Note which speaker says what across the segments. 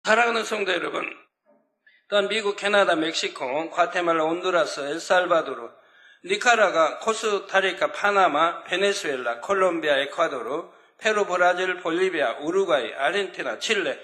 Speaker 1: 사랑하는 성도 여러분, 또한 미국, 캐나다, 멕시코, 과테말라, 온두라스, 엘살바도르, 니카라과, 코스타리카, 파나마, 베네수엘라, 콜롬비아, 에콰도르, 페루, 브라질, 볼리비아, 우루과이, 아르헨티나, 칠레,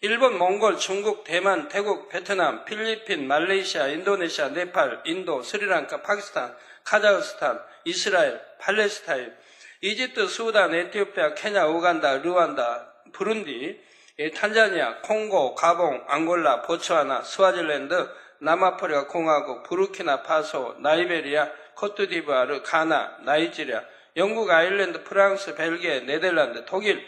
Speaker 1: 일본, 몽골, 중국, 대만, 태국, 베트남, 필리핀, 말레이시아, 인도네시아, 네팔, 인도, 스리랑카, 파키스탄, 카자흐스탄, 이스라엘, 팔레스타인, 이집트, 수단, 에티오피아, 케냐, 우간다, 르완다, 부룬디, 탄자니아, 콩고, 가봉, 앙골라, 보츠와나, 스와질랜드, 남아프리카 공화국, 부르키나 파소, 나이베리아, 코트디부아르, 가나, 나이지리아, 영국, 아일랜드, 프랑스, 벨기에, 네덜란드, 독일,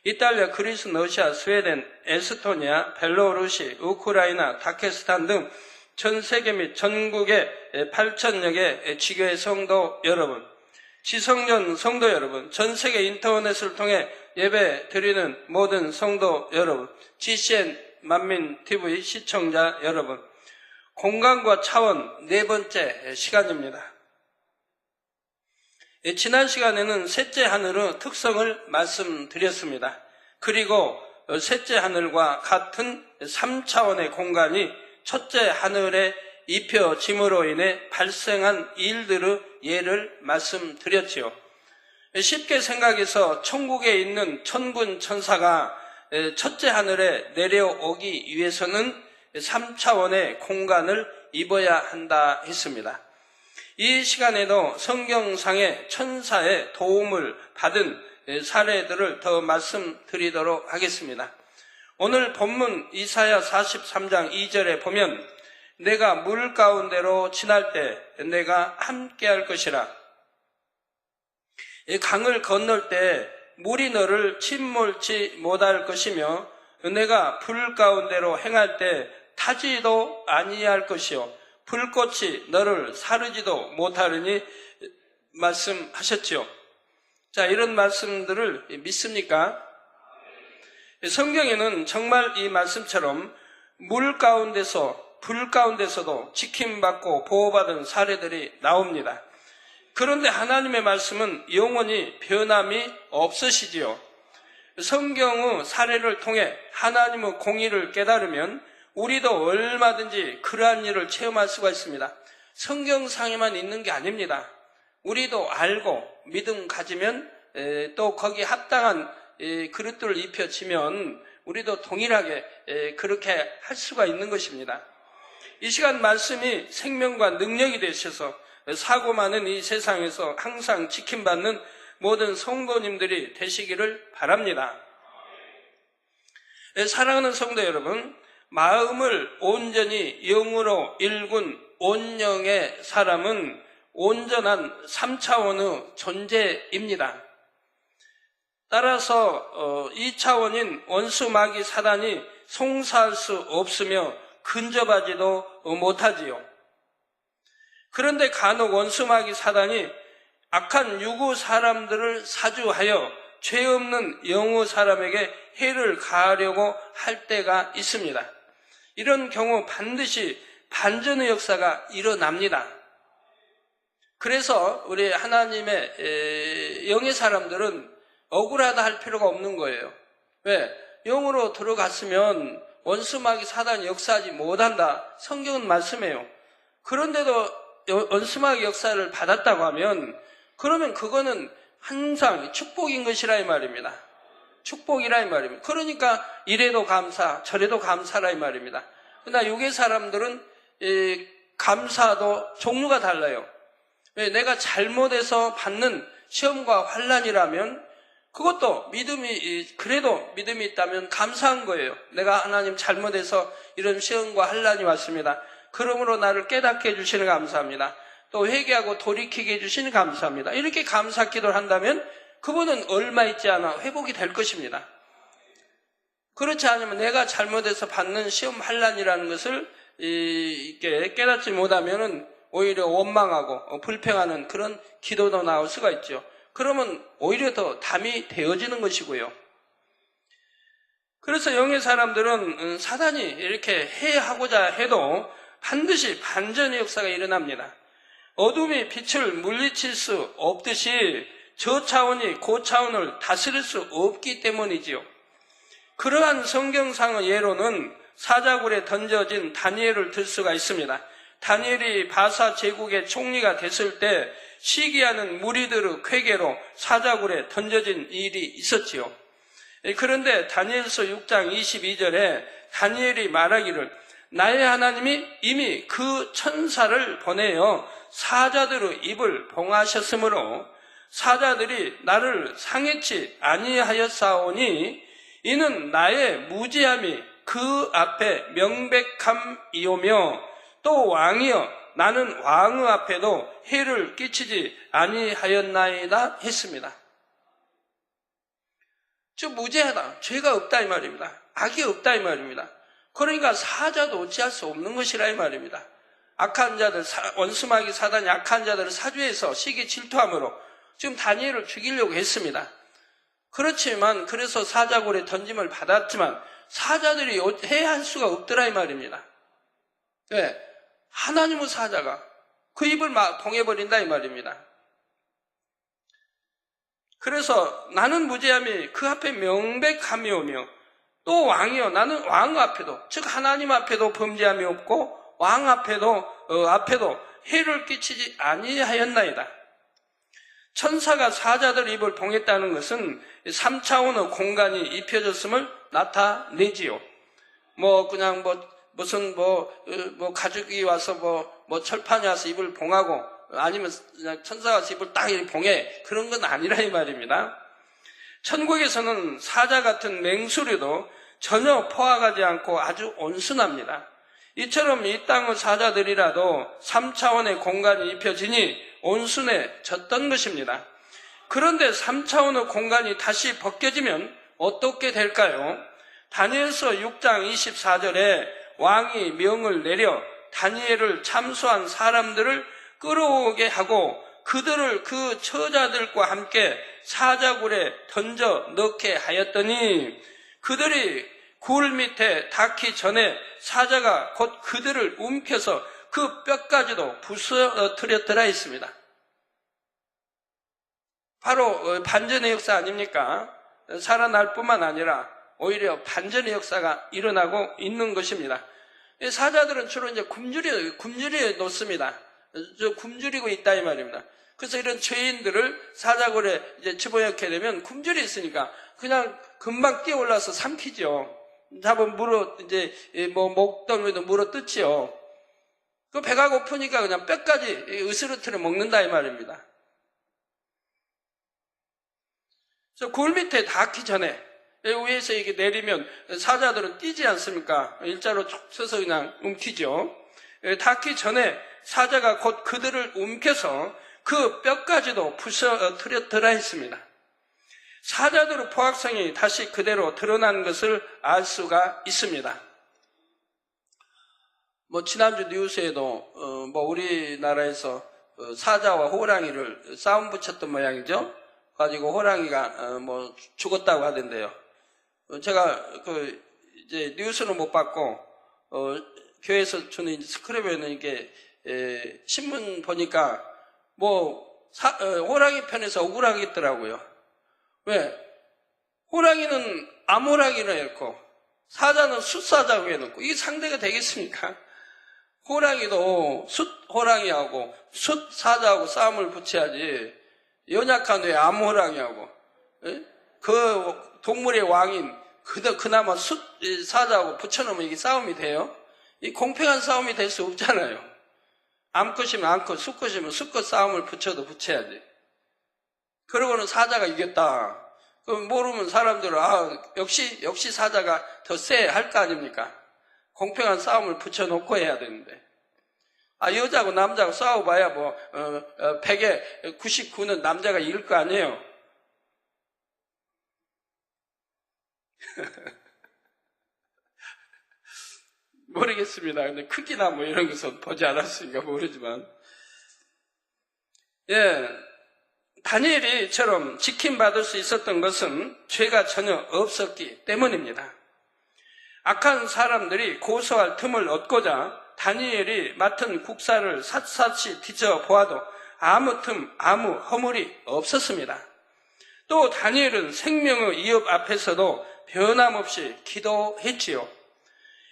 Speaker 1: 이탈리아, 그리스, 러시아, 스웨덴, 에스토니아, 벨로루시, 우크라이나, 다케스탄 등 전 세계 및 전국의 8,000여 개 지교회 성도 여러분, 지성전 성도 여러분, 전 세계 인터넷을 통해 예배 드리는 모든 성도 여러분, GCN 만민TV 시청자 여러분, 공간과 차원 네 번째 시간입니다. 지난 시간에는 셋째 하늘의 특성을 말씀드렸습니다. 그리고 셋째 하늘과 같은 3차원의 공간이 첫째 하늘에 입혀짐으로 인해 발생한 일들의 예를 말씀드렸지요. 쉽게 생각해서 천국에 있는 천군 천사가 첫째 하늘에 내려오기 위해서는 3차원의 공간을 입어야 한다 했습니다. 이 시간에도 성경상의 천사의 도움을 받은 사례들을 더 말씀드리도록 하겠습니다. 오늘 본문 이사야 43장 2절에 보면 내가 물 가운데로 지날 때 내가 함께할 것이라. 강을 건널 때 물이 너를 침몰치 못할 것이며 내가 불 가운데로 행할 때 타지도 아니할 것이요 불꽃이 너를 사르지도 못하리니 말씀하셨지요. 자, 이런 말씀들을 믿습니까? 성경에는 정말 이 말씀처럼 물 가운데서 불 가운데서도 지킴받고 보호받은 사례들이 나옵니다. 그런데 하나님의 말씀은 영원히 변함이 없으시지요. 성경의 사례를 통해 하나님의 공의를 깨달으면 우리도 얼마든지 그러한 일을 체험할 수가 있습니다. 성경상에만 있는 게 아닙니다. 우리도 알고 믿음 가지면 또 거기에 합당한 그릇들을 입혀지면 우리도 동일하게 그렇게 할 수가 있는 것입니다. 이 시간 말씀이 생명과 능력이 되셔서 사고 많은 이 세상에서 항상 지킴받는 모든 성도님들이 되시기를 바랍니다. 사랑하는 성도 여러분, 마음을 온전히 영으로 일군 온영의 사람은 온전한 3차원의 존재입니다. 따라서 2차원인 원수 마귀 사단이 송사할 수 없으며 근접하지도 못하지요. 그런데 간혹 원수 마귀 사단이 악한 유구 사람들을 사주하여 죄 없는 영의 사람에게 해를 가하려고 할 때가 있습니다. 이런 경우 반드시 반전의 역사가 일어납니다. 그래서 우리 하나님의 영의 사람들은 억울하다 할 필요가 없는 거예요. 왜? 영으로 들어갔으면 원수마귀 사단이 역사하지 못한다. 성경은 말씀해요. 그런데도 원수마귀 역사를 받았다고 하면 그러면 그거는 항상 축복인 것이라 이 말입니다. 축복이라 이 말입니다. 그러니까 이래도 감사, 저래도 감사라 이 말입니다. 그러나 육의 사람들은 감사도 종류가 달라요. 왜? 내가 잘못해서 받는 시험과 환난이라면 그것도 그래도 믿음이 있다면 감사한 거예요. 내가 하나님 잘못해서 이런 시험과 환난이 왔습니다. 그러므로 나를 깨닫게 해주시는 감사합니다. 또 회개하고 돌이키게 해주시는 감사합니다. 이렇게 감사 기도를 한다면 그분은 얼마 있지 않아 회복이 될 것입니다. 그렇지 않으면 내가 잘못해서 받는 시험 환난이라는 것을 이렇게 깨닫지 못하면 오히려 원망하고 불평하는 그런 기도도 나올 수가 있죠. 그러면 오히려 더 담이 되어지는 것이고요. 그래서 영의 사람들은 사단이 이렇게 해하고자 해도 반드시 반전의 역사가 일어납니다. 어둠이 빛을 물리칠 수 없듯이 저 차원이 그 차원을 다스릴 수 없기 때문이지요. 그러한 성경상의 예로는 사자굴에 던져진 다니엘을 들 수가 있습니다. 다니엘이 바사 제국의 총리가 됐을 때 시기하는 무리들의 쾌계로 사자굴에 던져진 일이 있었지요. 그런데 다니엘서 6장 22절에 다니엘이 말하기를 나의 하나님이 이미 그 천사를 보내어 사자들의 입을 봉하셨으므로 사자들이 나를 상해치 아니하였사오니 이는 나의 무지함이 그 앞에 명백함이오며 또 왕이여 나는 왕의 앞에도 해를 끼치지 아니하였나이다 했습니다. 즉 무죄하다, 죄가 없다 이 말입니다. 악이 없다 이 말입니다. 그러니까 사자도 어찌할 수 없는 것이라 이 말입니다. 악한 자들, 원수마귀 사단이 악한 자들을 사주해서 시기 질투함으로 지금 다니엘을 죽이려고 했습니다. 그렇지만 그래서 사자굴에 던짐을 받았지만 사자들이 해할 수가 없더라 이 말입니다. 왜? 하나님의 사자가 그 입을 막 봉해버린다 이 말입니다. 그래서 나는 무죄함이 그 앞에 명백함이오며 또 왕이요 나는 왕 앞에도 즉 하나님 앞에도 범죄함이 없고 왕 앞에도 해를 끼치지 아니하였나이다. 천사가 사자들 입을 봉했다는 것은 3차원의 공간이 입혀졌음을 나타내지요. 그냥 무슨 가족이 와서 철판이 와서 입을 봉하고 아니면 그냥 천사가 입을 딱 이렇게 봉해 그런 건 아니라 이 말입니다. 천국에서는 사자 같은 맹수류도 전혀 포악하지 않고 아주 온순합니다. 이처럼 이 땅의 사자들이라도 3차원의 공간이 입혀지니 온순해졌던 것입니다. 그런데 3차원의 공간이 다시 벗겨지면 어떻게 될까요? 다니엘서 6장 24절에 왕이 명을 내려 다니엘을 참수한 사람들을 끌어오게 하고 그들을 그 처자들과 함께 사자굴에 던져 넣게 하였더니 그들이 굴 밑에 닿기 전에 사자가 곧 그들을 움켜서 그 뼈까지도 부서뜨렸더라 했습니다. 바로 반전의 역사 아닙니까? 살아날 뿐만 아니라 오히려 반전의 역사가 일어나고 있는 것입니다. 사자들은 주로 이제 굶주려 놓습니다. 굶주리고 있다 이 말입니다. 그래서 이런 죄인들을 사자굴에 이제 집어넣게 되면 굶주려 있으니까 그냥 금방 뛰어올라서 삼키죠. 잡은 목덜미도 물어 뜯지요. 그 배가 고프니까 그냥 뼈까지 으스러트려 먹는다 이 말입니다. 그래서 굴 밑에 닿기 전에 위에서 이게 내리면 사자들은 뛰지 않습니까? 일자로 쭉 서서 그냥 움키죠. 닿기 전에 사자가 곧 그들을 움켜서 그 뼈까지도 부서뜨렸더라 했습니다. 사자들의 포악성이 다시 그대로 드러난 것을 알 수가 있습니다. 지난주 뉴스에도 우리나라에서 사자와 호랑이를 싸움 붙였던 모양이죠. 가지고 호랑이가 죽었다고 하던데요. 제가 이제 뉴스는 못 봤고 교회에서 주는 이제 스크랩에는 이게 신문 보니까 호랑이 편에서 억울하겠더라고요. 왜? 호랑이는 암호랑이로 해놓고 사자는 숫사자고 해놓고 이게 상대가 되겠습니까? 호랑이도 숫호랑이하고 숫사자하고 싸움을 붙여야지 연약한 왜 암호랑이하고 그 동물의 왕인 그나마 숫사자하고 붙여놓으면 이게 싸움이 돼요? 이 공평한 싸움이 될 수 없잖아요. 암컷이면 암컷, 수컷이면 수컷 싸움을 붙여야지. 그러고는 사자가 이겼다. 그럼 모르면 사람들은 역시 사자가 더 세 할 거 아닙니까? 공평한 싸움을 붙여놓고 해야 되는데. 여자하고 남자하고 싸워봐야 100에 99는 남자가 이길 거 아니에요. 모르겠습니다. 근데 크기나 이런 것은 보지 않았으니까 모르지만. 다니엘이처럼 지킴받을 수 있었던 것은 죄가 전혀 없었기 때문입니다. 악한 사람들이 고소할 틈을 얻고자 다니엘이 맡은 국사를 샅샅이 뒤져보아도 아무 틈, 아무 허물이 없었습니다. 또 다니엘은 생명의 위협 앞에서도 변함없이 기도했지요.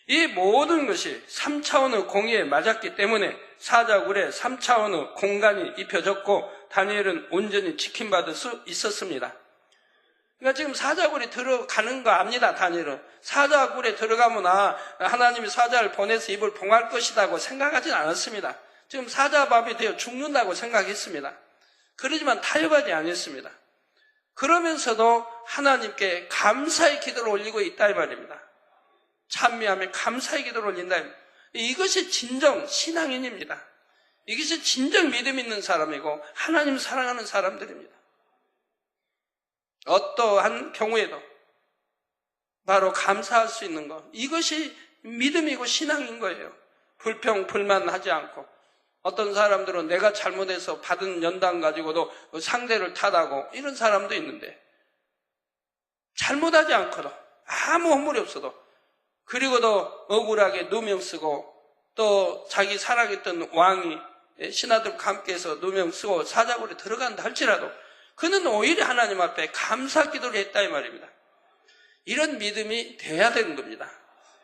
Speaker 1: 이 모든 것이 3차원의 공의에 맞았기 때문에 사자굴에 3차원의 공간이 입혀졌고 다니엘은 온전히 지킴받을 수 있었습니다. 그러니까 지금 사자굴에 들어가는 거 압니다. 다니엘은 사자굴에 들어가면 하나님이 사자를 보내서 입을 봉할 것이라고 생각하진 않았습니다. 지금 사자밥이 되어 죽는다고 생각했습니다. 그러지만 타협하지 않았습니다. 그러면서도 하나님께 감사의 기도를 올리고 있다 이 말입니다. 찬미하며 감사의 기도를 올린다. 이것이 진정 신앙인입니다. 이것이 진정 믿음 있는 사람이고 하나님 사랑하는 사람들입니다. 어떠한 경우에도 바로 감사할 수 있는 것, 이것이 믿음이고 신앙인 거예요. 불평, 불만하지 않고. 어떤 사람들은 내가 잘못해서 받은 연단 가지고도 상대를 탓하고 이런 사람도 있는데, 잘못하지 않고도 아무 허물이 없어도, 그리고도 억울하게 누명 쓰고 또 자기 사랑했던 왕이 신하들과 함께해서 누명 쓰고 사자굴에 들어간다 할지라도 그는 오히려 하나님 앞에 감사 기도를 했다 이 말입니다. 이런 믿음이 돼야 되는 겁니다.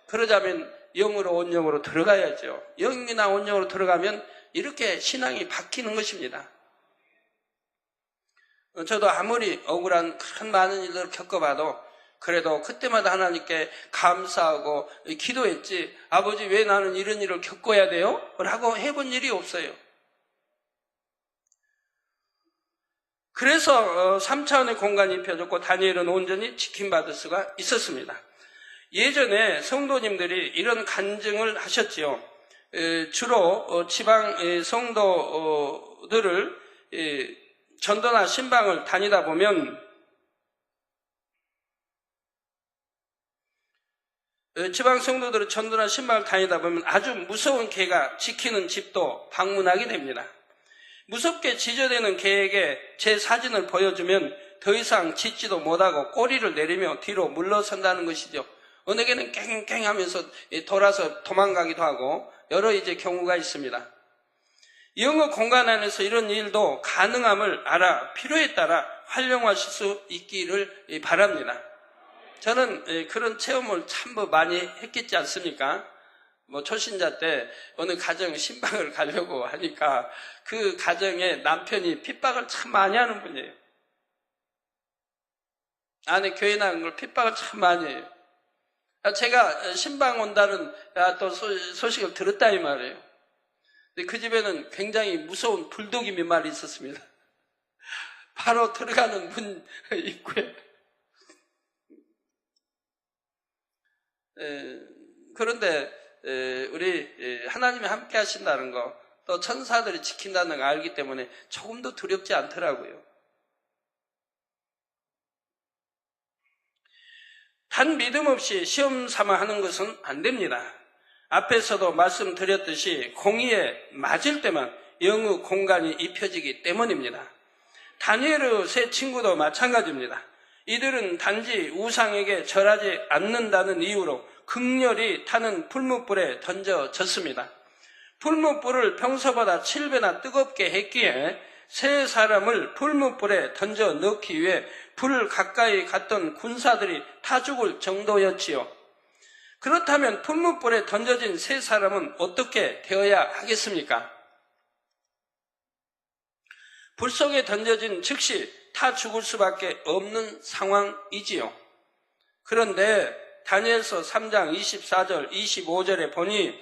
Speaker 1: 그러자면 영으로 온 영으로 들어가야죠. 영이나 온 영으로 들어가면 이렇게 신앙이 바뀌는 것입니다. 저도 아무리 억울한 큰 많은 일들을 겪어봐도 그래도 그때마다 하나님께 감사하고 기도했지, 아버지 왜 나는 이런 일을 겪어야 돼요? 라고 해본 일이 없어요. 그래서 3차원의 공간이 입혀졌고 다니엘은 온전히 지킴받을 수가 있었습니다. 예전에 성도님들이 이런 간증을 하셨지요. 주로 지방 성도들을 전도나 신방을 다니다 보면 지방 성도들을 전도나 신방을 다니다 보면 아주 무서운 개가 지키는 집도 방문하게 됩니다. 무섭게 지저대는 개에게 제 사진을 보여주면 더 이상 짖지도 못하고 꼬리를 내리며 뒤로 물러선다는 것이죠. 어느 개는 깽깽 하면서 돌아서 도망가기도 하고 여러 경우가 있습니다. 영어 공간 안에서 이런 일도 가능함을 알아 필요에 따라 활용하실 수 있기를 바랍니다. 저는 그런 체험을 참 많이 했겠지 않습니까? 초신자 때 어느 가정 신방을 가려고 하니까 그 가정의 남편이 핍박을 참 많이 하는 분이에요. 아내 교회 나간 걸 핍박을 참 많이 해요. 제가 신방 온다는 또 소식을 들었다 이 말이에요. 근데 그 집에는 굉장히 무서운 불독이 몇 마리 있었습니다. 바로 들어가는 문 입구에. 그런데 우리 하나님이 함께 하신다는 거, 또 천사들이 지킨다는 걸 알기 때문에 조금도 두렵지 않더라고요. 단 믿음 없이 시험 삼아 하는 것은 안 됩니다. 앞에서도 말씀드렸듯이 공의에 맞을 때만 영의 공간이 입혀지기 때문입니다. 다니엘의 세 친구도 마찬가지입니다. 이들은 단지 우상에게 절하지 않는다는 이유로 극렬히 타는 풀무불에 던져졌습니다. 풀무불을 평소보다 7배나 뜨겁게 했기에 세 사람을 풀무불에 던져 넣기 위해 불 가까이 갔던 군사들이 타 죽을 정도였지요. 그렇다면 풀무불에 던져진 세 사람은 어떻게 되어야 하겠습니까? 불 속에 던져진 즉시 타 죽을 수밖에 없는 상황이지요. 그런데 다니엘서 3장 24절 25절에 보니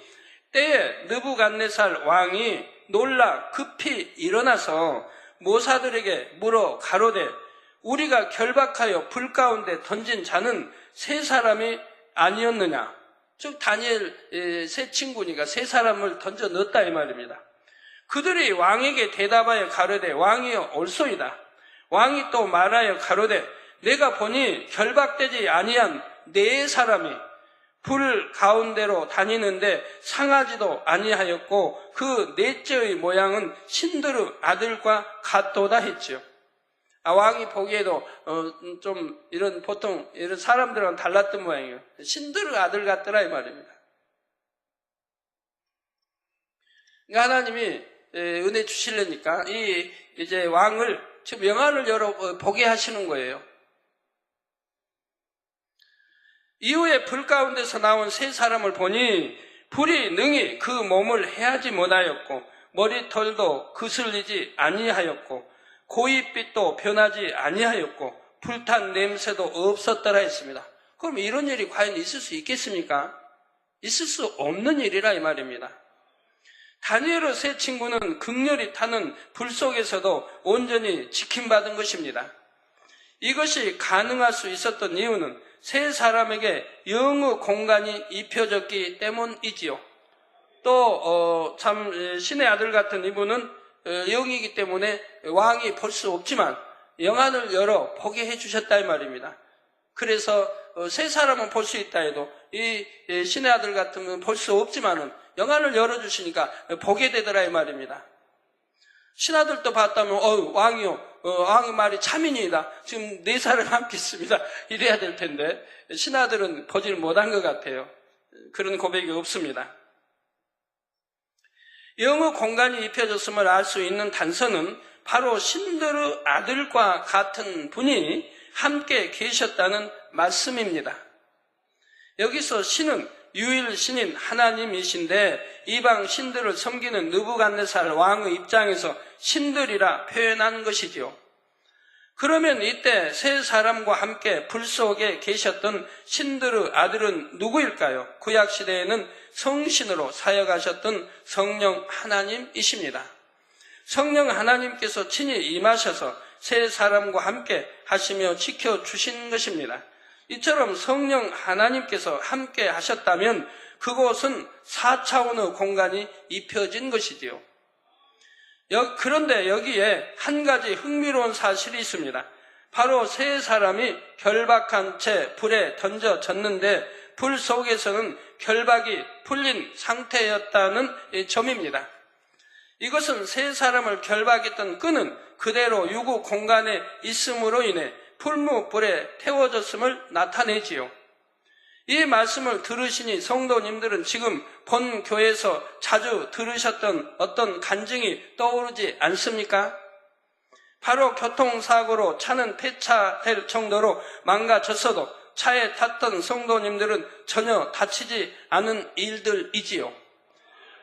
Speaker 1: 때에 느부갓네살 왕이 놀라 급히 일어나서 모사들에게 물어 가로되 우리가 결박하여 불 가운데 던진 자는 세 사람이 아니었느냐. 즉 다니엘 세 친구니까 세 사람을 던져 넣었다 이 말입니다. 그들이 왕에게 대답하여 가로되 왕이여 옳소이다. 왕이 또 말하여 가로되 내가 보니 결박되지 아니한 네 사람이 불 가운데로 다니는데 상하지도 아니하였고 그 넷째의 모양은 신드르 아들과 같도다 했지요. 왕이 보기에도 좀 이런 보통 이런 사람들과는 달랐던 모양이에요. 신드르 아들 같더라 이 말입니다. 그러니까 하나님이 은혜 주시려니까 이제 왕을 지금 영안을 열어 보게 하시는 거예요. 이후에 불 가운데서 나온 세 사람을 보니 불이 능히 그 몸을 해하지 못하였고 머리털도 그슬리지 아니하였고 고깃빛도 변하지 아니하였고 불탄 냄새도 없었더라 했습니다. 그럼 이런 일이 과연 있을 수 있겠습니까? 있을 수 없는 일이라 이 말입니다. 다니엘의 세 친구는 극렬히 타는 불 속에서도 온전히 지킴받은 것입니다. 이것이 가능할 수 있었던 이유는 세 사람에게 영의 공간이 입혀졌기 때문이지요. 또 신의 아들 같은 이분은 영이기 때문에 왕이 볼 수 없지만 영안을 열어 보게 해주셨다 이 말입니다. 그래서 세 사람은 볼 수 있다 해도 이 신의 아들 같은 건 볼 수 없지만은 영안을 열어주시니까 보게 되더라 이 말입니다. 신하들도 봤다면 왕이요, 왕의 말이 참이니이다. 지금 네 사람 함께 있습니다. 이래야 될 텐데 신하들은 보지를 못한 것 같아요. 그런 고백이 없습니다. 영의 공간이 입혀졌음을 알 수 있는 단서는 바로 신들의 아들과 같은 분이 함께 계셨다는 말씀입니다. 여기서 신은 유일 신인 하나님이신데 이방 신들을 섬기는 느부갓네살 왕의 입장에서 신들이라 표현한 것이지요. 그러면 이때 세 사람과 함께 불 속에 계셨던 신들의 아들은 누구일까요? 구약시대에는 성신으로 사역하셨던 성령 하나님이십니다. 성령 하나님께서 친히 임하셔서 세 사람과 함께 하시며 지켜주신 것입니다. 이처럼 성령 하나님께서 함께 하셨다면 그곳은 4차원의 공간이 입혀진 것이지요. 그런데 여기에 한 가지 흥미로운 사실이 있습니다. 바로 세 사람이 결박한 채 불에 던져졌는데 불 속에서는 결박이 풀린 상태였다는 점입니다. 이것은 세 사람을 결박했던 끈은 그대로 유구 공간에 있음으로 인해 풀무불에 태워졌음을 나타내지요. 이 말씀을 들으시니 성도님들은 지금 본 교회에서 자주 들으셨던 어떤 간증이 떠오르지 않습니까? 바로 교통사고로 차는 폐차될 정도로 망가졌어도 차에 탔던 성도님들은 전혀 다치지 않은 일들이지요.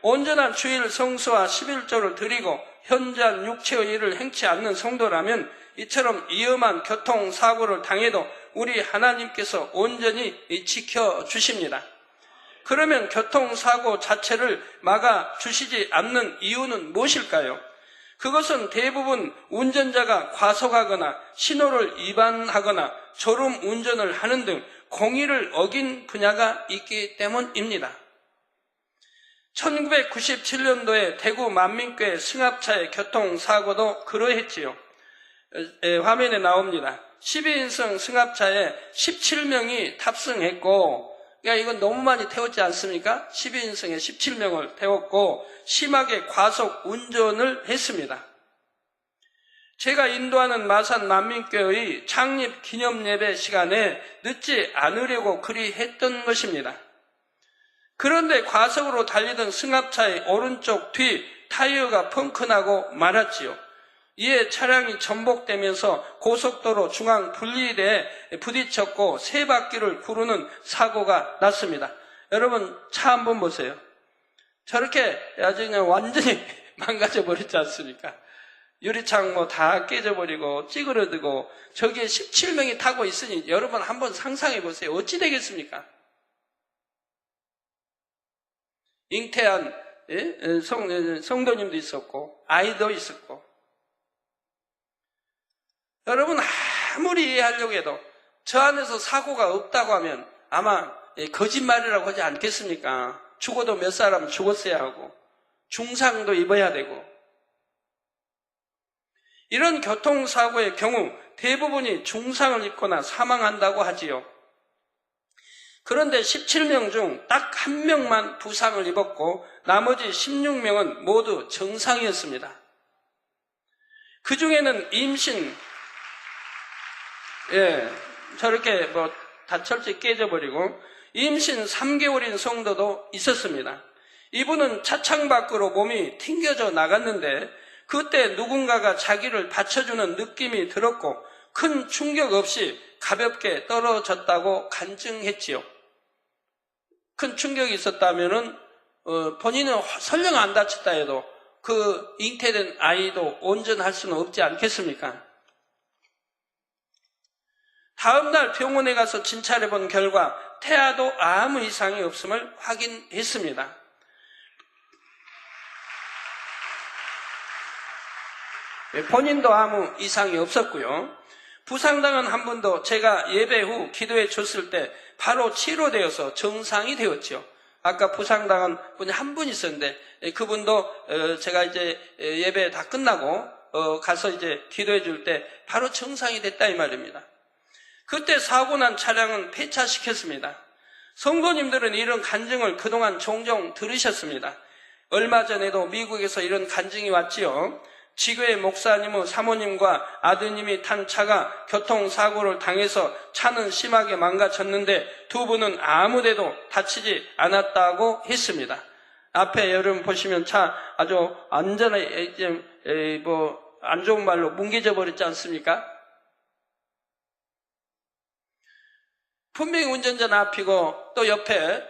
Speaker 1: 온전한 주일 성수와 11조를 드리고 현저한 육체의 일을 행치 않는 성도라면 이처럼 위험한 교통사고를 당해도 우리 하나님께서 온전히 지켜주십니다. 그러면 교통사고 자체를 막아주시지 않는 이유는 무엇일까요? 그것은 대부분 운전자가 과속하거나 신호를 위반하거나 졸음 운전을 하는 등 공의를 어긴 분야가 있기 때문입니다. 1997년도에 대구 만민교회 승합차의 교통사고도 그러했지요. 화면에 나옵니다. 12인승 승합차에 17명이 탑승했고, 이건 너무 많이 태웠지 않습니까? 12인승에 17명을 태웠고 심하게 과속 운전을 했습니다. 제가 인도하는 마산 만민교회의 창립 기념 예배 시간에 늦지 않으려고 그리 했던 것입니다. 그런데 과속으로 달리던 승합차의 오른쪽 뒤 타이어가 펑크나고 말았지요. 이에 차량이 전복되면서 고속도로 중앙 분리대에 부딪혔고 세 바퀴를 구르는 사고가 났습니다. 여러분 차 한번 보세요. 저렇게 아주 그냥 완전히 망가져 버렸지 않습니까? 유리창 뭐 다 깨져버리고 찌그러들고 저기에 17명이 타고 있으니 여러분 한번 상상해 보세요. 어찌 되겠습니까? 잉태한 성도님도 있었고 아이도 있었고, 여러분 아무리 이해하려고 해도 저 안에서 사고가 없다고 하면 아마 거짓말이라고 하지 않겠습니까? 죽어도 몇 사람 죽었어야 하고 중상도 입어야 되고. 이런 교통사고의 경우 대부분이 중상을 입거나 사망한다고 하지요. 그런데 17명 중 딱 한 명만 부상을 입었고 나머지 16명은 모두 정상이었습니다. 그 중에는 임신, 저렇게 다 철저히 깨져버리고 임신 3개월인 성도도 있었습니다. 이분은 차창 밖으로 몸이 튕겨져 나갔는데 그때 누군가가 자기를 받쳐주는 느낌이 들었고 큰 충격 없이 가볍게 떨어졌다고 간증했지요. 큰 충격이 있었다면은 본인은 설령 안 다쳤다 해도 그 잉태된 아이도 온전할 수는 없지 않겠습니까? 다음 날 병원에 가서 진찰해 본 결과 태아도 아무 이상이 없음을 확인했습니다. 본인도 아무 이상이 없었고요. 부상당한 한 분도 제가 예배 후 기도해 줬을 때 바로 치료되어서 정상이 되었죠. 아까 부상당한 분이 한 분 있었는데 그분도 제가 이제 예배 다 끝나고 가서 이제 기도해 줄 때 바로 정상이 됐다 이 말입니다. 그때 사고 난 차량은 폐차시켰습니다. 성도님들은 이런 간증을 그동안 종종 들으셨습니다. 얼마 전에도 미국에서 이런 간증이 왔지요. 지교회 목사님의 사모님과 아드님이 탄 차가 교통사고를 당해서 차는 심하게 망가졌는데 두 분은 아무데도 다치지 않았다고 했습니다. 앞에 여러분 보시면 차 아주 안전하게 안 좋은 말로 뭉개져 버렸지 않습니까? 분명히 운전자는 앞이고 또 옆에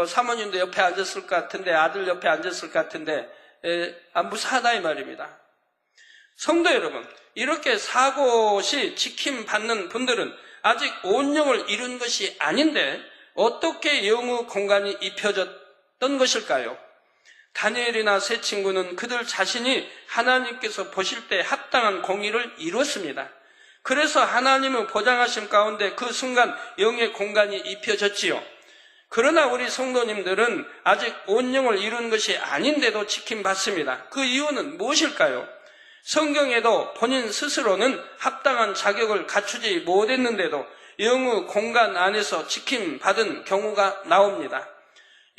Speaker 1: 사모님도 옆에 앉았을 것 같은데 아들 옆에 앉았을 것 같은데 무사하다 이 말입니다. 성도 여러분, 이렇게 사고 시 지킴받는 분들은 아직 온영을 이룬 것이 아닌데 어떻게 영의 공간이 입혀졌던 것일까요? 다니엘이나 세 친구는 그들 자신이 하나님께서 보실 때 합당한 공의를 이루었습니다. 그래서 하나님의 보장하심 가운데 그 순간 영의 공간이 입혀졌지요. 그러나 우리 성도님들은 아직 온영을 이룬 것이 아닌데도 지킴받습니다. 그 이유는 무엇일까요? 성경에도 본인 스스로는 합당한 자격을 갖추지 못했는데도 영의 공간 안에서 지킴받은 경우가 나옵니다.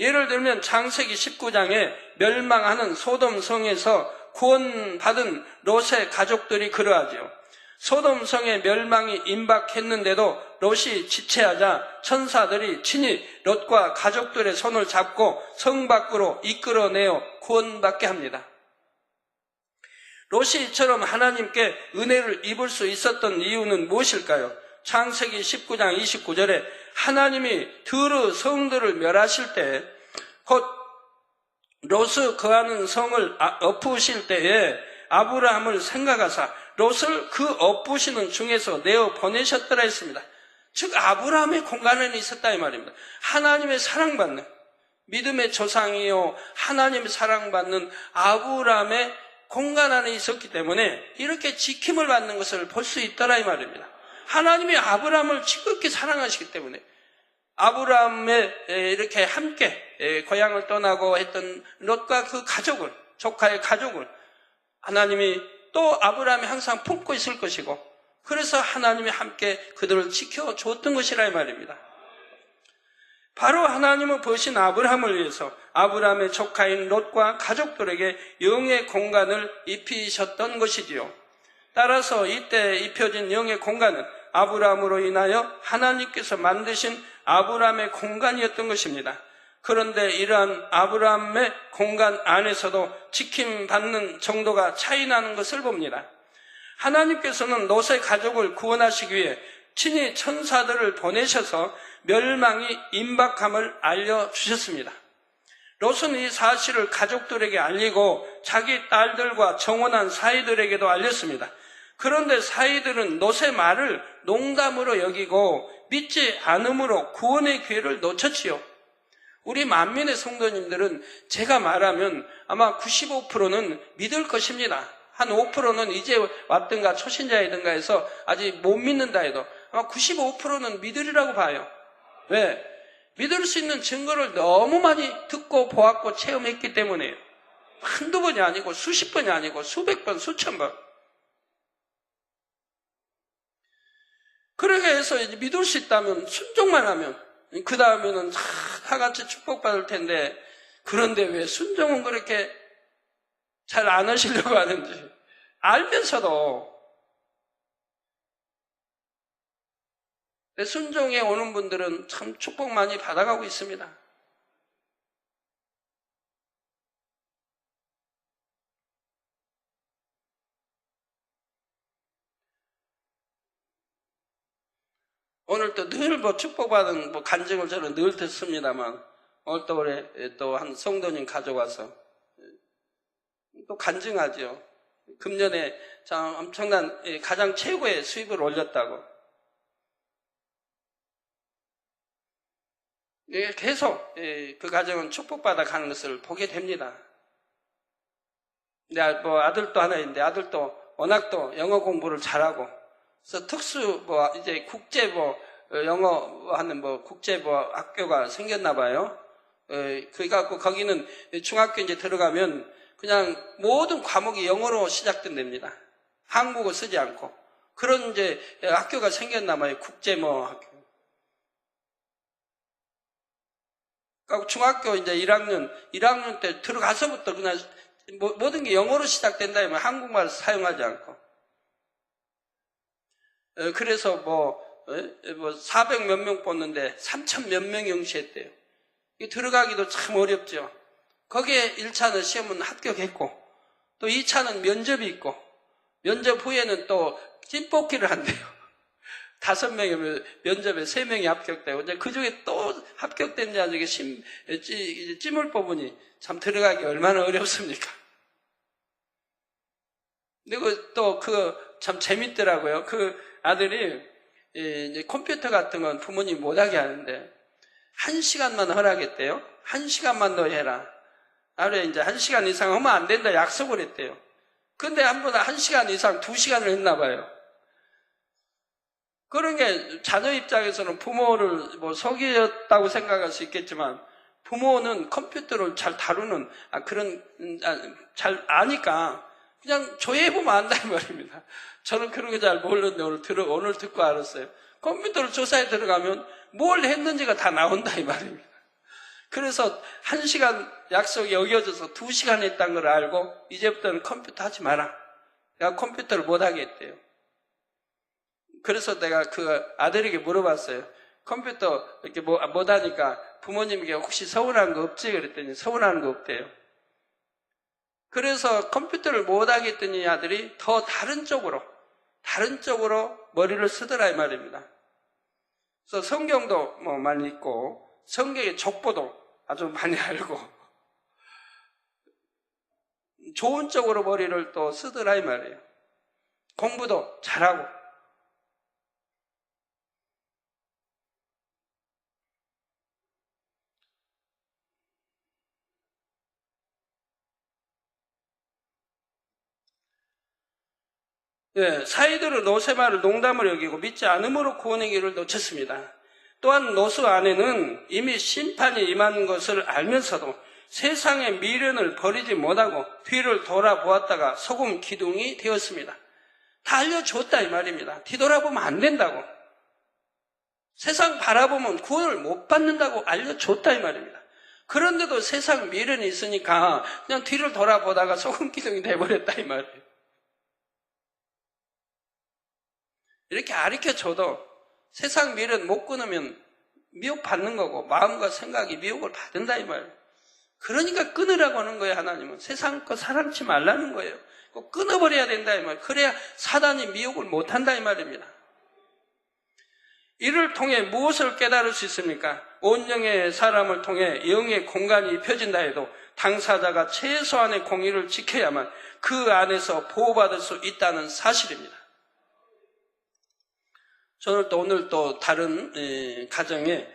Speaker 1: 예를 들면 창세기 19장에 멸망하는 소돔성에서 구원받은 롯의 가족들이 그러하죠. 소돔성의 멸망이 임박했는데도 롯이 지체하자 천사들이 친히 롯과 가족들의 손을 잡고 성 밖으로 이끌어내어 구원받게 합니다. 롯이 이처럼 하나님께 은혜를 입을 수 있었던 이유는 무엇일까요? 창세기 19장 29절에 하나님이 드르 성들을 멸하실 때 곧 롯을 거하는 성을 엎으실 때에 아브라함을 생각하사 롯을 그 엎으시는 중에서 내어 보내셨더라 했습니다. 즉 아브라함의 공간 안에 있었다 이 말입니다. 하나님의 사랑받는 믿음의 조상이요 하나님의 사랑받는 아브라함의 공간 안에 있었기 때문에 이렇게 지킴을 받는 것을 볼 수 있더라 이 말입니다. 하나님이 아브라함을 지극히 사랑하시기 때문에 아브라함의 이렇게 함께 고향을 떠나고 했던 롯과 그 가족을, 조카의 가족을 하나님이 또 아브라함이 항상 품고 있을 것이고 그래서 하나님이 함께 그들을 지켜줬던 것이라 이 말입니다. 바로 하나님을 보신 아브라함을 위해서 아브라함의 조카인 롯과 가족들에게 영의 공간을 입히셨던 것이지요. 따라서 이때 입혀진 영의 공간은 아브라함으로 인하여 하나님께서 만드신 아브라함의 공간이었던 것입니다. 그런데 이러한 아브라함의 공간 안에서도 지킴받는 정도가 차이 나는 것을 봅니다. 하나님께서는 롯의 가족을 구원하시기 위해 친히 천사들을 보내셔서 멸망이 임박함을 알려주셨습니다. 롯은 이 사실을 가족들에게 알리고 자기 딸들과 정혼한 사이들에게도 알렸습니다. 그런데 사이들은 롯의 말을 농담으로 여기고 믿지 않음으로 구원의 기회를 놓쳤지요. 우리 만민의 성도님들은 제가 말하면 아마 95%는 믿을 것입니다. 한 5%는 이제 왔든가 초신자이든가 해서 아직 못 믿는다 해도 아마 95%는 믿으리라고 봐요. 왜? 믿을 수 있는 증거를 너무 많이 듣고 보았고 체험했기 때문에요. 한두 번이 아니고 수십 번이 아니고 수백 번, 수천 번. 그렇게 해서 이제 믿을 수 있다면 순종만 하면 그 다음에는 다같이 축복받을 텐데 그런데 왜 순종은 그렇게 잘 안 하시려고 하는지 알면서도 순종에 오는 분들은 참 축복 많이 받아가고 있습니다. 오늘 또 늘 뭐 축복받은 뭐 간증을 저는 늘 듣습니다만, 오늘 또 올해 또 한 성도님 가져와서 또 간증하죠. 금년에 참 엄청난 가장 최고의 수입을 올렸다고. 계속 그 가정은 축복받아 가는 것을 보게 됩니다. 내 뭐 아들도 하나 있는데 아들도 워낙 또 영어 공부를 잘하고, 그래서 특수 뭐 이제 국제 뭐 영어 하는 뭐 국제 뭐 학교가 생겼나 봐요. 그래갖고 거기는 중학교 이제 들어가면 그냥 모든 과목이 영어로 시작된답니다. 한국어 쓰지 않고. 그런 이제 학교가 생겼나 봐요. 국제 뭐 학교. 그러니까 중학교 이제 1학년 때 들어가서부터 그냥 모든 게 영어로 시작된다 면 한국말 사용하지 않고. 그래서 뭐 400 몇 명 뽑는데 3천 몇 명이 응시했대요. 들어가기도 참 어렵죠. 거기에 1차는 시험은 합격했고, 또 2차는 면접이 있고, 면접 후에는 또 찐뽑기를 한대요. 5명이면 면접에 3명이 합격되고, 이제 그 중에 또 합격된 자에게 찜을 뽑으니 참 들어가기 얼마나 어렵습니까? 그리고 또 참 재밌더라고요. 그 아들이 이제 컴퓨터 같은 건 부모님이 못하게 하는데, 1시간만 허락했대요. 1시간만 더 해라. 하루에 이제 1시간 이상 하면 안 된다 약속을 했대요. 근데 한 번 1시간 이상 2시간을 했나 봐요. 그런 게 자녀 입장에서는 부모를 뭐 속였다고 생각할 수 있겠지만, 부모는 컴퓨터를 잘 다루는 잘 아니까 그냥 조회해보면 안다 이 말입니다. 저는 그런 거 잘 모르는데 오늘 듣고 알았어요. 컴퓨터를 조사에 들어가면 뭘 했는지가 다 나온다 이 말입니다. 그래서 1시간 약속이 어겨져서 2시간 했다는 걸 알고 이제부터는 컴퓨터 하지 마라. 내가 컴퓨터를 못 하게 했대요. 그래서 내가 그 아들에게 물어봤어요. 컴퓨터 이렇게 못 하니까 부모님에게 혹시 서운한 거 없지? 그랬더니 서운한 거 없대요. 그래서 컴퓨터를 못 하게 했더니 아들이 더 다른 쪽으로 머리를 쓰더라 이 말입니다. 그래서 성경도 뭐 많이 읽고, 성경의 족보도 아주 많이 알고, 좋은 쪽으로 머리를 또 쓰더라 이 말이에요. 공부도 잘하고. 사이들은 노세마를 농담을 여기고 믿지 않음으로 구원의 길을 놓쳤습니다. 또한 노스 아내는 이미 심판이 임한 것을 알면서도 세상의 미련을 버리지 못하고 뒤를 돌아보았다가 소금 기둥이 되었습니다. 다 알려줬다 이 말입니다. 뒤돌아보면 안 된다고. 세상 바라보면 구원을 못 받는다고 알려줬다 이 말입니다. 그런데도 세상 미련이 있으니까 그냥 뒤를 돌아보다가 소금 기둥이 돼버렸다 이 말이에요. 이렇게 가르쳐줘도 세상 미련 못 끊으면 미혹받는 거고, 마음과 생각이 미혹을 받는다 이 말이에요. 그러니까 끊으라고 하는 거예요. 하나님은 세상 거 사랑치 말라는 거예요. 꼭 끊어버려야 된다 이 말이에요. 그래야 사단이 미혹을 못한다 이 말입니다. 이를 통해 무엇을 깨달을 수 있습니까? 온 영의 사람을 통해 영의 공간이 입혀진다 해도 당사자가 최소한의 공의를 지켜야만 그 안에서 보호받을 수 있다는 사실입니다. 저는 또 오늘 또 다른 가정에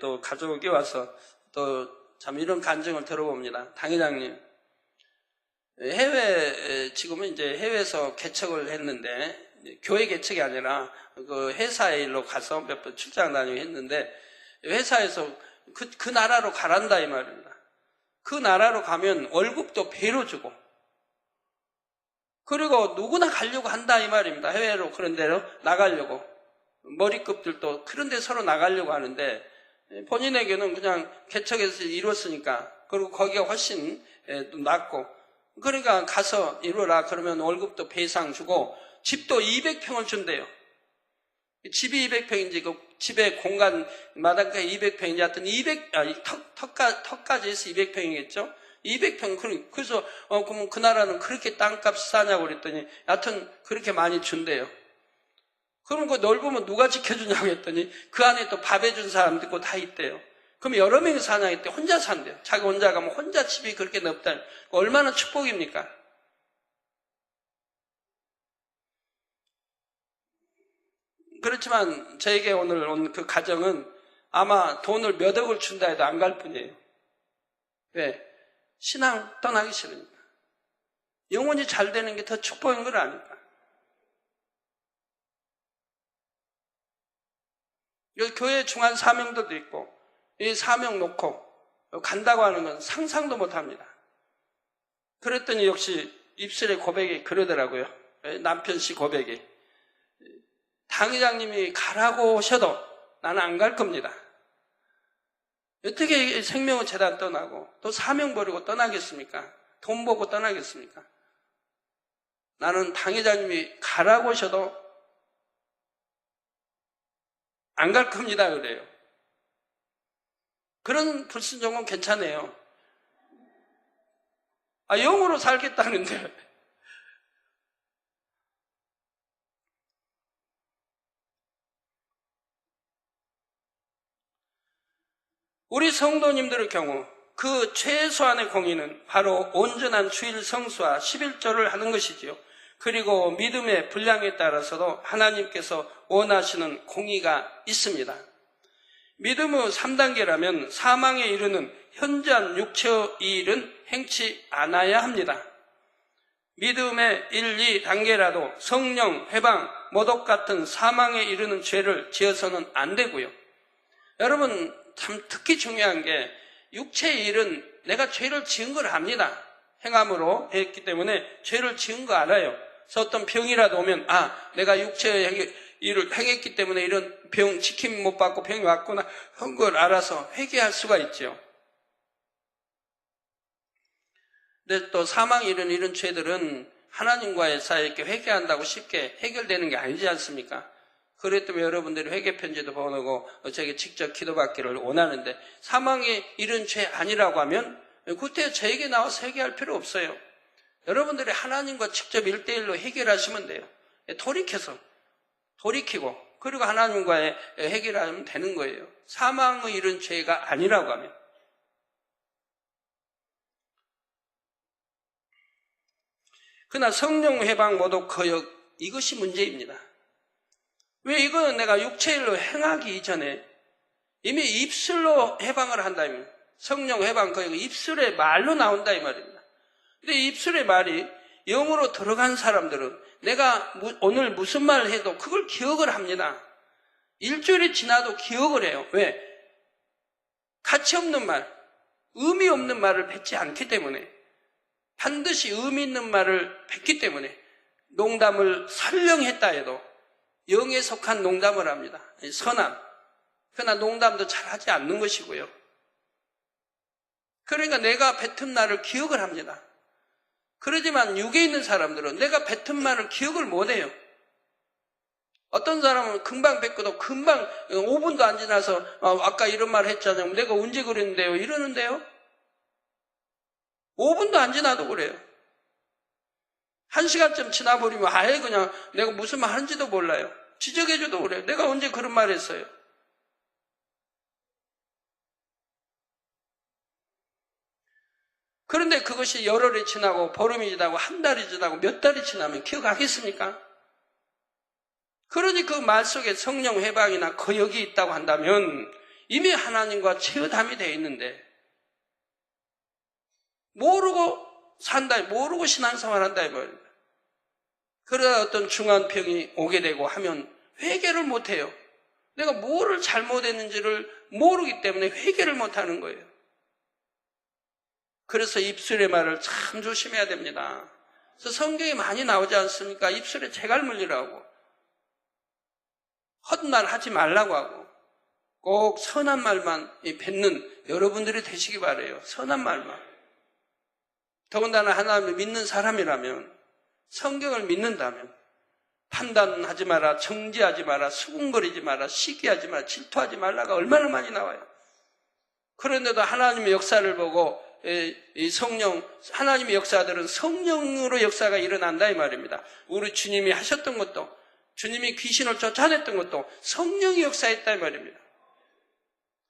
Speaker 1: 또 가족이 와서 또 참 이런 간증을 들어봅니다. 당 회장님, 지금은 이제 해외에서 개척을 했는데, 교회 개척이 아니라 그 회사 일로 가서 몇 번 출장 다니고 했는데, 회사에서 그 나라로 가란다 이 말입니다. 그 나라로 가면 월급도 배로 주고, 그리고 누구나 가려고 한다 이 말입니다. 해외로 그런 데로 나가려고. 머리급들도 그런 데 서로 나가려고 하는데, 본인에게는 그냥 개척해서 이뤘으니까, 그리고 거기가 훨씬 낫고, 그러니까 가서 이루라 그러면 월급도 배상 주고 집도 200평을 준대요. 집이 200평인지 그 집의 공간 마당까지 200평인지 하여튼 턱까지 해서 200평이겠죠. 200평. 그래서 그럼 그 나라는 그렇게 땅값이 싸냐고 그랬더니 하여튼 그렇게 많이 준대요. 그럼 그 넓으면 누가 지켜주냐고 했더니 그 안에 또 밥 해준 사람도 있고 다 있대요. 그럼 여러 명이 사냐 했대. 혼자 산대요. 자기 혼자 가면 혼자 집이 그렇게 넓다. 얼마나 축복입니까? 그렇지만 저에게 오늘 온 그 가정은 아마 돈을 몇 억을 준다 해도 안 갈 뿐이에요. 왜? 신앙 떠나기 싫으니까. 영혼이 잘 되는 게 더 축복인 걸 아니까. 여기 교회 중한 사명들도 있고 이 사명 놓고 간다고 하는 건 상상도 못합니다. 그랬더니 역시 입술의 고백이 그러더라고요. 남편 씨 고백이. 당 회장님이 가라고 오셔도 나는 안 갈 겁니다. 어떻게 생명의 재단 떠나고 또 사명 버리고 떠나겠습니까? 돈 보고 떠나겠습니까? 나는 당 회장님이 가라고 오셔도 안 갈 겁니다. 그래요. 그런 불순종은 괜찮아요. 영으로 살겠다는데. 우리 성도님들의 경우 그 최소한의 공의는 바로 온전한 주일 성수와 11조를 하는 것이지요. 그리고 믿음의 분량에 따라서도 하나님께서 원하시는 공의가 있습니다. 믿음의 3단계라면 사망에 이르는 현저한 육체의 일은 행치 않아야 합니다. 믿음의 1, 2단계라도 성령, 회방, 모독 같은 사망에 이르는 죄를 지어서는 안 되고요. 여러분 참 특히 중요한 게 육체의 일은 내가 죄를 지은 걸 압니다. 행함으로 했기 때문에 죄를 지은 거 알아요. 그래서 어떤 병이라도 오면 내가 육체의 일을 행했기 때문에 이런 병 지킴 못 받고 병이 왔구나 한 걸 알아서 회개할 수가 있죠. 근데 또 사망에 이른 이런 죄들은 하나님과의 사이에 이렇게 회개한다고 쉽게 해결되는 게 아니지 않습니까? 그랬더니 여러분들이 회개 편지도 보내고 저에게 직접 기도받기를 원하는데 사망에 이른 죄 아니라고 하면 그때 저에게 나와서 회개할 필요 없어요. 여러분들이 하나님과 직접 1대1로 해결하시면 돼요. 돌이키고 그리고 하나님과의 해결하면 되는 거예요. 사망의 이른 죄가 아니라고 하면. 그러나 성령 회방 모독 거역 이것이 문제입니다. 왜 이거는 내가 육체일로 행하기 이전에 이미 입술로 해방을 한다면 성령 해방 거역 입술의 말로 나온다 이 말입니다. 근데 입술의 말이 영으로 들어간 사람들은 내가 오늘 무슨 말을 해도 그걸 기억을 합니다. 일주일이 지나도 기억을 해요. 왜? 가치 없는 말, 의미 없는 말을 뱉지 않기 때문에 반드시 의미 있는 말을 뱉기 때문에 농담을 설령 했다 해도 영에 속한 농담을 합니다. 선함. 그러나 농담도 잘하지 않는 것이고요. 그러니까 내가 뱉은 말을 기억을 합니다. 그러지만 육에 있는 사람들은 내가 뱉은 말을 기억을 못해요. 어떤 사람은 금방 뱉고도 금방 5분도 안 지나서 아까 이런 말 했잖아요. 내가 언제 그랬는데요? 이러는데요. 5분도 안 지나도 그래요. 1시간쯤 지나버리면 아예 그냥 내가 무슨 말 하는지도 몰라요. 지적해줘도 그래요. 내가 언제 그런 말 했어요? 그런데 그것이 열흘이 지나고 보름이 지나고 한 달이 지나고 몇 달이 지나면 기억하겠습니까? 그러니 그 말 속에 성령 회방이나 거역이 있다고 한다면 이미 하나님과 체험이 되어 있는데 모르고 산다, 모르고 신앙생활 한다 이 말입니다. 그러다 어떤 중한 병이 오게 되고 하면 회개를 못해요. 내가 뭐를 잘못했는지를 모르기 때문에 회개를 못하는 거예요. 그래서 입술의 말을 참 조심해야 됩니다. 그래서 성경에 많이 나오지 않습니까? 입술에 재갈 물리라고. 헛말 하지 말라고 하고 꼭 선한 말만 뱉는 여러분들이 되시기 바라요. 선한 말만. 더군다나 하나님을 믿는 사람이라면 성경을 믿는다면 판단하지 마라, 정죄하지 마라, 수군거리지 마라, 시기하지 마라, 질투하지 말라가 얼마나 많이 나와요. 그런데도 하나님의 역사를 보고 이 성령, 하나님의 역사들은 성령으로 역사가 일어난다 이 말입니다. 우리 주님이 하셨던 것도 주님이 귀신을 쫓아냈던 것도 성령이 역사했다 이 말입니다.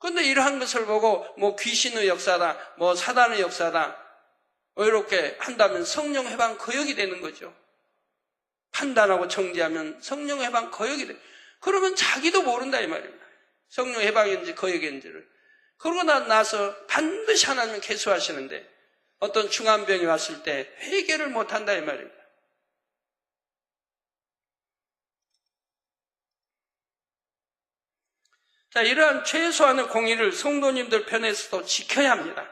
Speaker 1: 그런데 이러한 것을 보고 뭐 귀신의 역사다, 뭐 사단의 역사다, 이렇게 한다면 성령 해방 거역이 되는 거죠. 판단하고 정지하면 성령 해방 거역이 돼. 그러면 자기도 모른다 이 말입니다. 성령 해방인지 거역인지를. 그러고 나서 반드시 하나님은 계수하시는데 어떤 중한 병이 왔을 때 회개를 못한다 이 말입니다. 자, 이러한 최소한의 공의를 성도님들 편에서도 지켜야 합니다.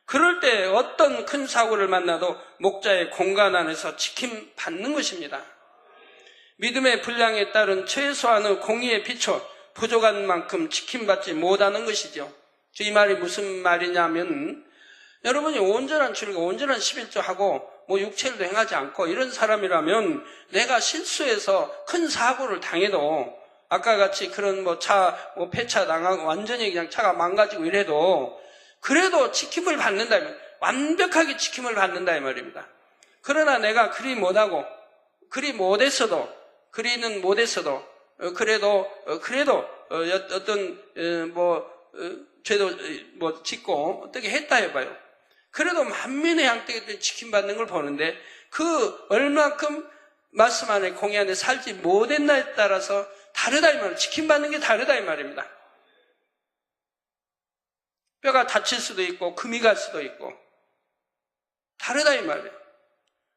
Speaker 1: 그럴 때 어떤 큰 사고를 만나도 목자의 공간 안에서 지킴받는 것입니다. 믿음의 분량에 따른 최소한의 공의에 비춰 부족한 만큼 지킴받지 못하는 것이죠. 이 말이 무슨 말이냐면 여러분이 온전한 출가, 온전한 11조하고 뭐 육체를 행하지 않고 이런 사람이라면 내가 실수해서 큰 사고를 당해도 아까 같이 그런 폐차 당하고 완전히 그냥 차가 망가지고 이래도 그래도 지킴을 받는다. 완벽하게 지킴을 받는다 이 말입니다. 그러나 내가 그리 못하고 그리 못했어도 그리는 못했어도 그래도 어떤 죄도 짓고 어떻게 했다 해봐요. 그래도 만민의 양떼기들이 지킴받는 걸 보는데 그 얼마큼 말씀 안에 공의 안에 살지 못했나에 따라서 다르다 이 말이에요. 지킴받는 게 다르다 이 말입니다. 뼈가 다칠 수도 있고 금이 갈 수도 있고 다르다 이 말이에요.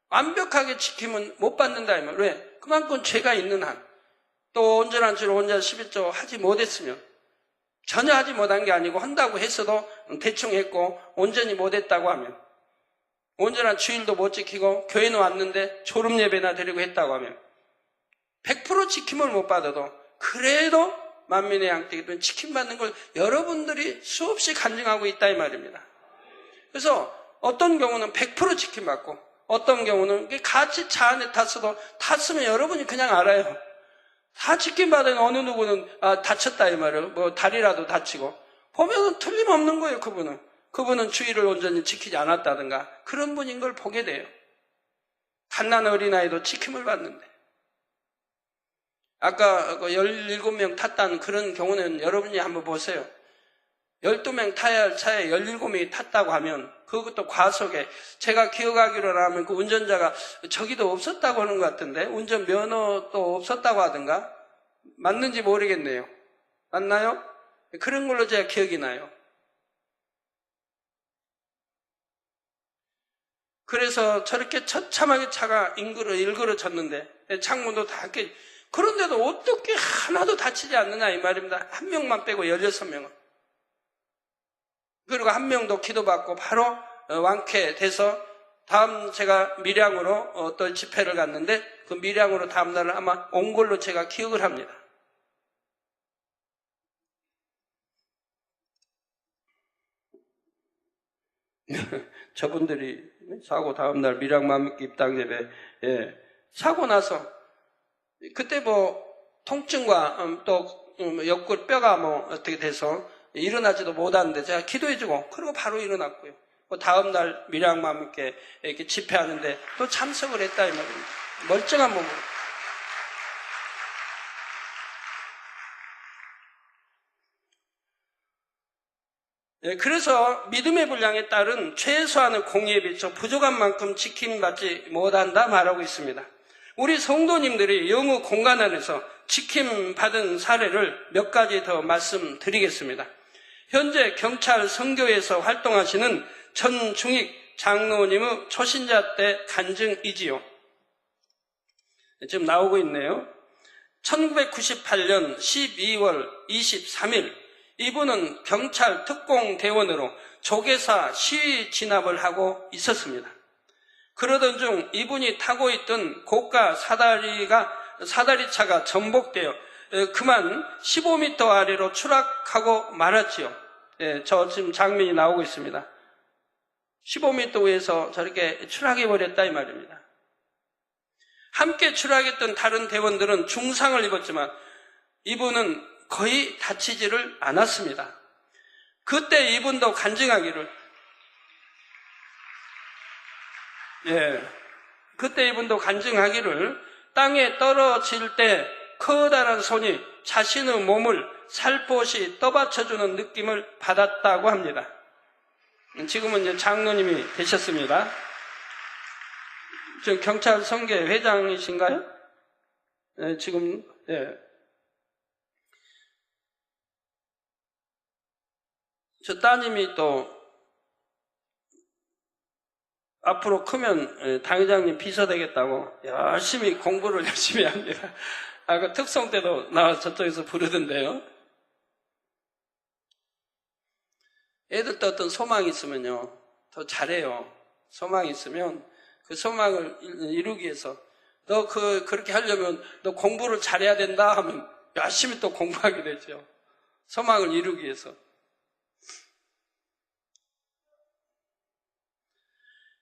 Speaker 1: 완벽하게 지킴은 못 받는다 이 말이에요. 왜? 그만큼 죄가 있는 한. 또 온전한 줄 온전 11조 하지 못했으면 전혀 하지 못한 게 아니고 한다고 했어도 대충 했고 온전히 못했다고 하면 온전한 주일도 못 지키고 교회는 왔는데 졸음 예배나 드리고 했다고 하면 100% 지킴을 못 받아도 그래도 만민의 양떼기들은 지킴받는 걸 여러분들이 수없이 간증하고 있다 이 말입니다. 그래서 어떤 경우는 100% 지킴받고 어떤 경우는 같이 차 안에 탔으면 여러분이 그냥 알아요. 다 지킴받은 어느 누구는 다쳤다 이 말이에요. 뭐 다리라도 다치고 보면은 틀림없는 거예요. 그분은 주의를 온전히 지키지 않았다든가 그런 분인 걸 보게 돼요. 갓난 어린아이도 지킴을 받는데 아까 17명 탔다는 그런 경우는 여러분이 한번 보세요. 12명 타야 할 차에 17명이 탔다고 하면 그것도 과속에 제가 기억하기로는 그 운전자가 저기도 없었다고 하는 것 같은데 운전면허도 없었다고 하던가 맞는지 모르겠네요. 맞나요? 그런 걸로 제가 기억이 나요. 그래서 저렇게 처참하게 차가 일그러졌는데 창문도 다 그런데도 어떻게 하나도 다치지 않느냐 이 말입니다. 한 명만 빼고 16명은. 그리고 한 명도 기도받고 바로 완쾌돼서 다음 제가 밀양으로 어떤 집회를 갔는데 그 밀양으로 다음 날은 아마 온 걸로 제가 기억을 합니다. 저분들이 사고 다음 날 밀양 만민교 입당 예배 사고 나서 그때 뭐 통증과 또 옆구리 뼈가 뭐 어떻게 돼서 일어나지도 못하는데 제가 기도해주고 그리고 바로 일어났고요. 다음 날 밀양만민교회 이렇게 집회하는데 또 참석을 했다 이 말입니다. 멀쩡한 몸으로. 그래서 믿음의 분량에 따른 최소한의 공의에 비춰 부족한 만큼 지킴받지 못한다 말하고 있습니다. 우리 성도님들이 영의 공간 안에서 지킴받은 사례를 몇 가지 더 말씀드리겠습니다. 현재 경찰 선교에서 활동하시는 전중익 장로님의 초신자 때 간증이지요. 지금 나오고 있네요. 1998년 12월 23일 이분은 경찰 특공대원으로 조계사 시위 진압을 하고 있었습니다. 그러던 중 이분이 타고 있던 고가 사다리차가 전복되어 그만 15m 아래로 추락하고 말았지요. 저 지금 장면이 나오고 있습니다. 15m 위에서 저렇게 추락해버렸다 이 말입니다. 함께 추락했던 다른 대원들은 중상을 입었지만 이분은 거의 다치지를 않았습니다. 그때 이분도 간증하기를 땅에 떨어질 때 커다란 손이 자신의 몸을 살포시 떠받쳐주는 느낌을 받았다고 합니다. 지금은 이제 장로님이 되셨습니다. 지금 경찰 성계 회장이신가요? 네, 지금, 네. 저 따님이 또 앞으로 크면 당회장님 비서 되겠다고 열심히 공부를 열심히 합니다. 아까 특송 때도 나와서 저쪽에서 부르던데요. 애들도 어떤 소망이 있으면요, 더 잘해요. 소망이 있으면 그 소망을 이루기 위해서 너 그렇게 하려면 너 공부를 잘해야 된다 하면 열심히 또 공부하게 되죠. 소망을 이루기 위해서.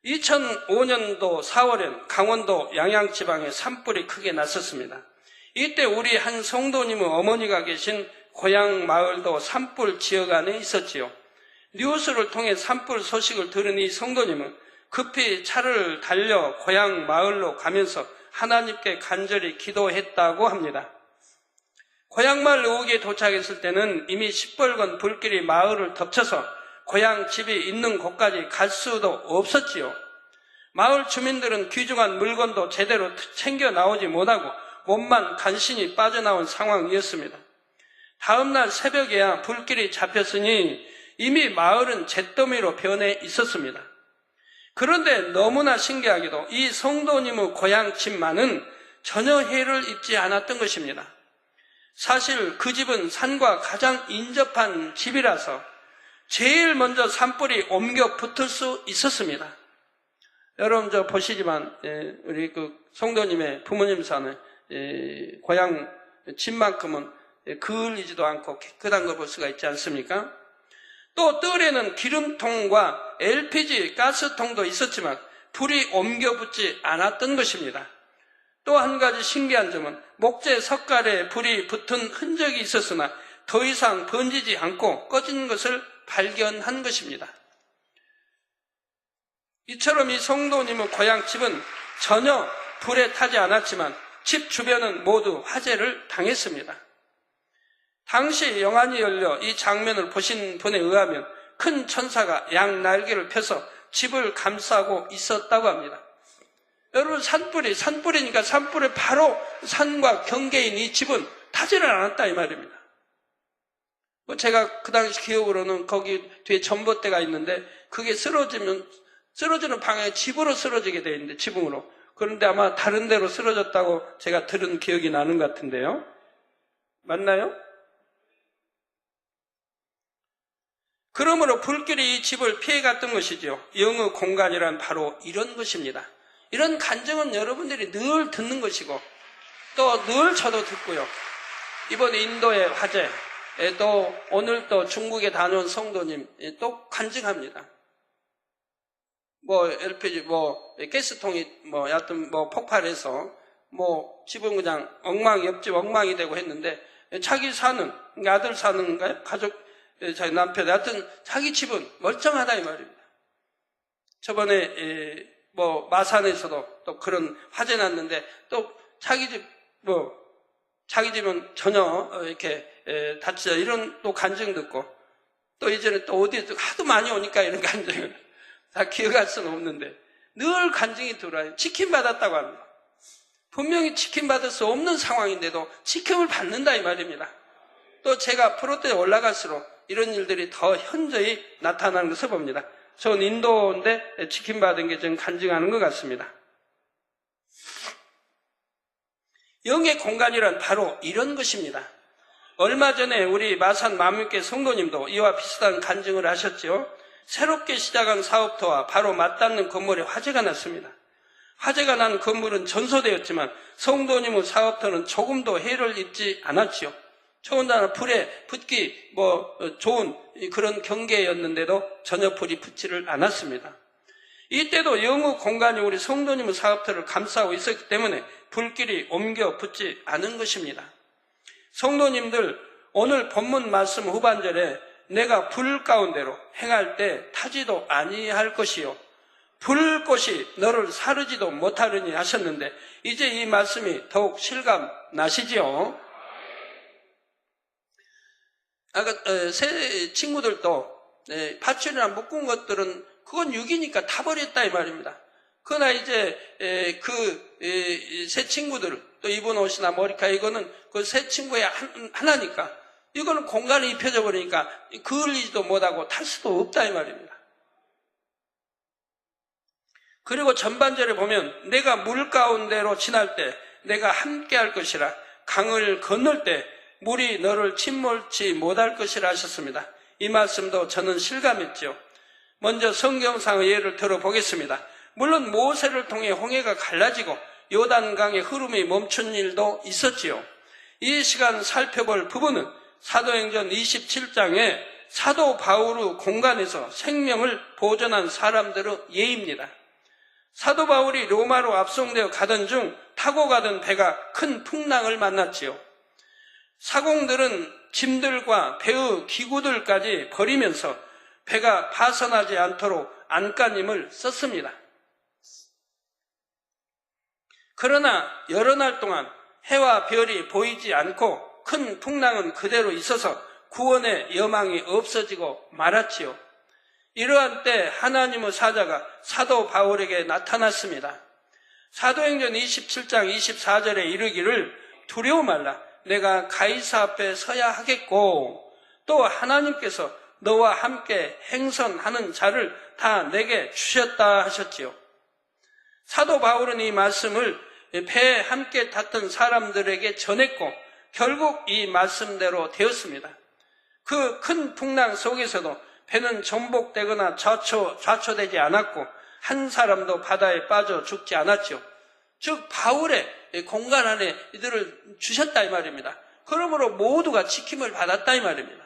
Speaker 1: 2005년도 4월엔 강원도 양양지방에 산불이 크게 났었습니다. 이때 우리 한 성도님의 어머니가 계신 고향 마을도 산불 지역 안에 있었지요. 뉴스를 통해 산불 소식을 들은 이 성도님은 급히 차를 달려 고향 마을로 가면서 하나님께 간절히 기도했다고 합니다. 고향 마을 의옥에 도착했을 때는 이미 시뻘건 불길이 마을을 덮쳐서 고향 집이 있는 곳까지 갈 수도 없었지요. 마을 주민들은 귀중한 물건도 제대로 챙겨 나오지 못하고 몸만 간신히 빠져나온 상황이었습니다. 다음날 새벽에야 불길이 잡혔으니 이미 마을은 잿더미로 변해 있었습니다. 그런데 너무나 신기하게도 이 성도님의 고향 집만은 전혀 해를 입지 않았던 것입니다. 사실 그 집은 산과 가장 인접한 집이라서 제일 먼저 산불이 옮겨 붙을 수 있었습니다. 여러분 저 보시지만 우리 그 성도님의 부모님 사는 고향 집만큼은 그을리지도 않고 깨끗한 걸 볼 수가 있지 않습니까? 또 뜰에는 기름통과 LPG 가스통도 있었지만 불이 옮겨 붙지 않았던 것입니다. 또 한 가지 신기한 점은 목재 석갈에 불이 붙은 흔적이 있었으나 더 이상 번지지 않고 꺼진 것을 발견한 것입니다. 이처럼 이 성도님의 고향 집은 전혀 불에 타지 않았지만 집 주변은 모두 화재를 당했습니다. 당시 영안이 열려 이 장면을 보신 분에 의하면 큰 천사가 양 날개를 펴서 집을 감싸고 있었다고 합니다. 여러분 산불이니까 산불에 바로 산과 경계인 이 집은 타지를 않았다 이 말입니다. 제가 그 당시 기억으로는 거기 뒤에 전봇대가 있는데 그게 쓰러지는 방향에 집으로 쓰러지게 되어 있는데 지붕으로. 그런데 아마 다른 데로 쓰러졌다고 제가 들은 기억이 나는 것 같은데요. 맞나요? 그러므로 불길이 이 집을 피해갔던 것이죠. 영의 공간이란 바로 이런 것입니다. 이런 간증은 여러분들이 늘 듣는 것이고 또 늘 저도 듣고요. 이번 인도의 화재, 또 오늘 또 중국에 다녀온 성도님 또 간증합니다. LPG 가스통이 여하튼 폭발해서 집은 그냥 옆집 엉망이 되고 했는데 자기 사는 아들 사는가요? 가족 자기 남편 여하튼 자기 집은 멀쩡하다 이 말입니다. 저번에 마산에서도 또 그런 화재 났는데 또 자기 집은 전혀 이렇게 다치자 이런 또 간증 듣고 또 이제는 또 어디 하도 많이 오니까 이런 간증을 다 기억할 수는 없는데 늘 간증이 들어와요. 치킨 받았다고 합니다. 분명히 치킨 받을 수 없는 상황인데도 치킨을 받는다 이 말입니다. 또 제가 프로테에 올라갈수록 이런 일들이 더 현저히 나타나는 것을 봅니다. 전 인도인데 치킨 받은 게 좀 간증하는 것 같습니다. 영의 공간이란 바로 이런 것입니다. 얼마 전에 우리 마산 만민교회 성도님도 이와 비슷한 간증을 하셨죠. 새롭게 시작한 사업터와 바로 맞닿는 건물에 화재가 났습니다. 화재가 난 건물은 전소되었지만 성도님의 사업터는 조금도 해를 입지 않았지요. 더군다나 불에 붙기 좋은 그런 경계였는데도 전혀 불이 붙지를 않았습니다. 이때도 영의 공간이 우리 성도님의 사업터를 감싸고 있었기 때문에 불길이 옮겨 붙지 않은 것입니다. 성도님들, 오늘 본문 말씀 후반절에 내가 불 가운데로 행할 때 타지도 아니할 것이요 불꽃이 너를 사르지도 못하느니 하셨는데 이제 이 말씀이 더욱 실감 나시지요? 아까 새 친구들도 밧줄이나 묶은 것들은 그건 육이니까 다 버렸다 이 말입니다. 그러나 이제 새 친구들 또 입은 옷이나 머리카락 이거는 그 새 친구의 하나니까 이거는 공간에 입혀져 버리니까 그을리지도 못하고 탈 수도 없다 이 말입니다. 그리고 전반절에 보면 내가 물 가운데로 지날 때 내가 함께 할 것이라 강을 건널 때 물이 너를 침몰치 못할 것이라 하셨습니다. 이 말씀도 저는 실감했죠. 먼저 성경상의 예를 들어보겠습니다. 물론 모세를 통해 홍해가 갈라지고 요단강의 흐름이 멈춘 일도 있었지요. 이 시간 살펴볼 부분은 사도행전 27장에 사도 바울의 공간에서 생명을 보존한 사람들의 예입니다. 사도 바울이 로마로 압송되어 가던 중 타고 가던 배가 큰 풍랑을 만났지요. 사공들은 짐들과 배의 기구들까지 버리면서 배가 파손하지 않도록 안간힘을 썼습니다. 그러나 여러 날 동안 해와 별이 보이지 않고 큰 풍랑은 그대로 있어서 구원의 여망이 없어지고 말았지요. 이러한 때 하나님의 사자가 사도 바울에게 나타났습니다. 사도행전 27장 24절에 이르기를 두려워 말라 내가 가이사 앞에 서야 하겠고 또 하나님께서 너와 함께 행선하는 자를 다 내게 주셨다 하셨지요. 사도 바울은 이 말씀을 배에 함께 탔던 사람들에게 전했고 결국 이 말씀대로 되었습니다. 그 큰 풍랑 속에서도 배는 전복되거나 좌초되지 않았고 한 사람도 바다에 빠져 죽지 않았죠. 즉 바울의 공간 안에 이들을 주셨다 이 말입니다. 그러므로 모두가 지킴을 받았다 이 말입니다.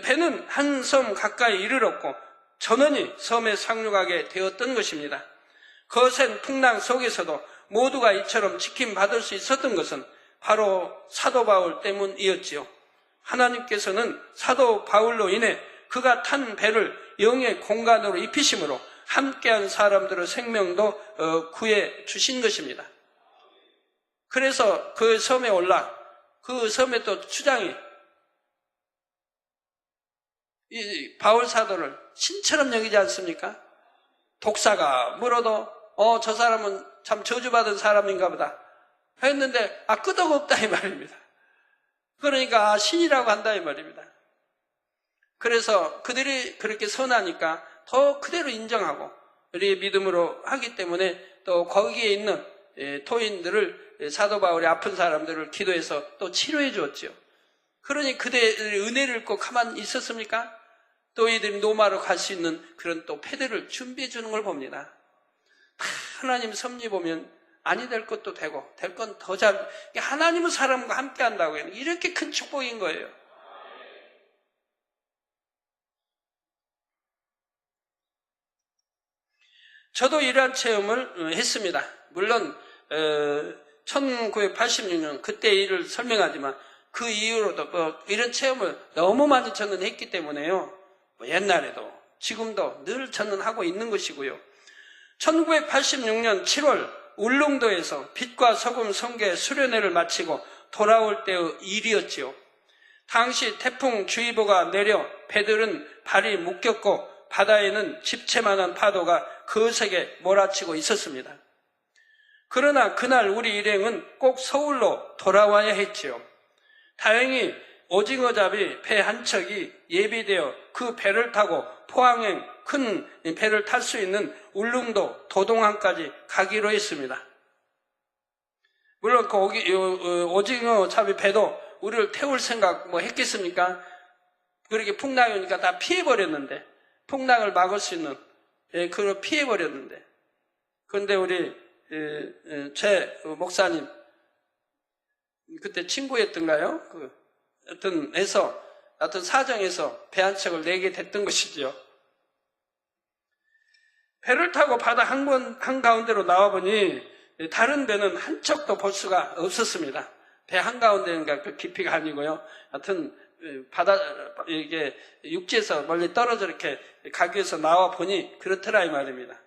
Speaker 1: 배는 한 섬 가까이 이르렀고 전원이 섬에 상륙하게 되었던 것입니다. 거센 풍랑 속에서도 모두가 이처럼 지킴받을 수 있었던 것은 바로 사도 바울 때문이었지요. 하나님께서는 사도 바울로 인해 그가 탄 배를 영의 공간으로 입히심으로 함께한 사람들의 생명도 구해 주신 것입니다. 그래서 그 섬에 올라 그 섬에 또 추장이 이 바울 사도를 신처럼 여기지 않습니까? 독사가 물어도 저 사람은 참 저주받은 사람인가 보다 했는데 끄덕없다 이 말입니다. 그러니까 신이라고 한다 이 말입니다. 그래서 그들이 그렇게 선하니까 더 그대로 인정하고 우리의 믿음으로 하기 때문에 또 거기에 있는 토인들을 사도 바울이 아픈 사람들을 기도해서 또 치료해 주었죠. 그러니 그들의 은혜를 꼭 가만히 있었습니까? 또 이들이 노마로 갈 수 있는 그런 또 패대를 준비해 주는 걸 봅니다. 하나님 섭리 보면 아니 될 것도 되고 될 건 더 잘 하나님은 사람과 함께 한다고 해요. 이렇게 큰 축복인 거예요. 저도 이러한 체험을 했습니다. 물론 1986년 그때 일을 설명하지만 그 이후로도 이런 체험을 너무 많이 저는 했기 때문에요. 옛날에도 지금도 늘 저는 하고 있는 것이고요. 1986년 7월 울릉도에서 빛과 소금 성게 수련회를 마치고 돌아올 때의 일이었지요. 당시 태풍주의보가 내려 배들은 발이 묶였고 바다에는 집채만한 파도가 거세게 몰아치고 있었습니다. 그러나 그날 우리 일행은 꼭 서울로 돌아와야 했지요. 다행히 오징어잡이 배 한 척이 예비되어 그 배를 타고 포항행 큰 배를 탈 수 있는 울릉도 도동항까지 가기로 했습니다. 물론 그 오징어잡이 배도 우리를 태울 생각 했겠습니까? 그렇게 풍랑이 오니까 다 피해버렸는데 풍랑을 막을 수 있는 그걸 피해버렸는데 그런데 우리 최 목사님 그때 친구였던가요? 하여튼 사정에서 배 한 척을 내게 됐던 것이죠. 배를 타고 바다 한가운데로 나와보니 다른 배는 한 척도 볼 수가 없었습니다. 배 한가운데인가 그 깊이가 아니고요. 하여튼 바다, 이게 육지에서 멀리 떨어져 이렇게 가기 위해서 나와 보니 그렇더라 이 말입니다.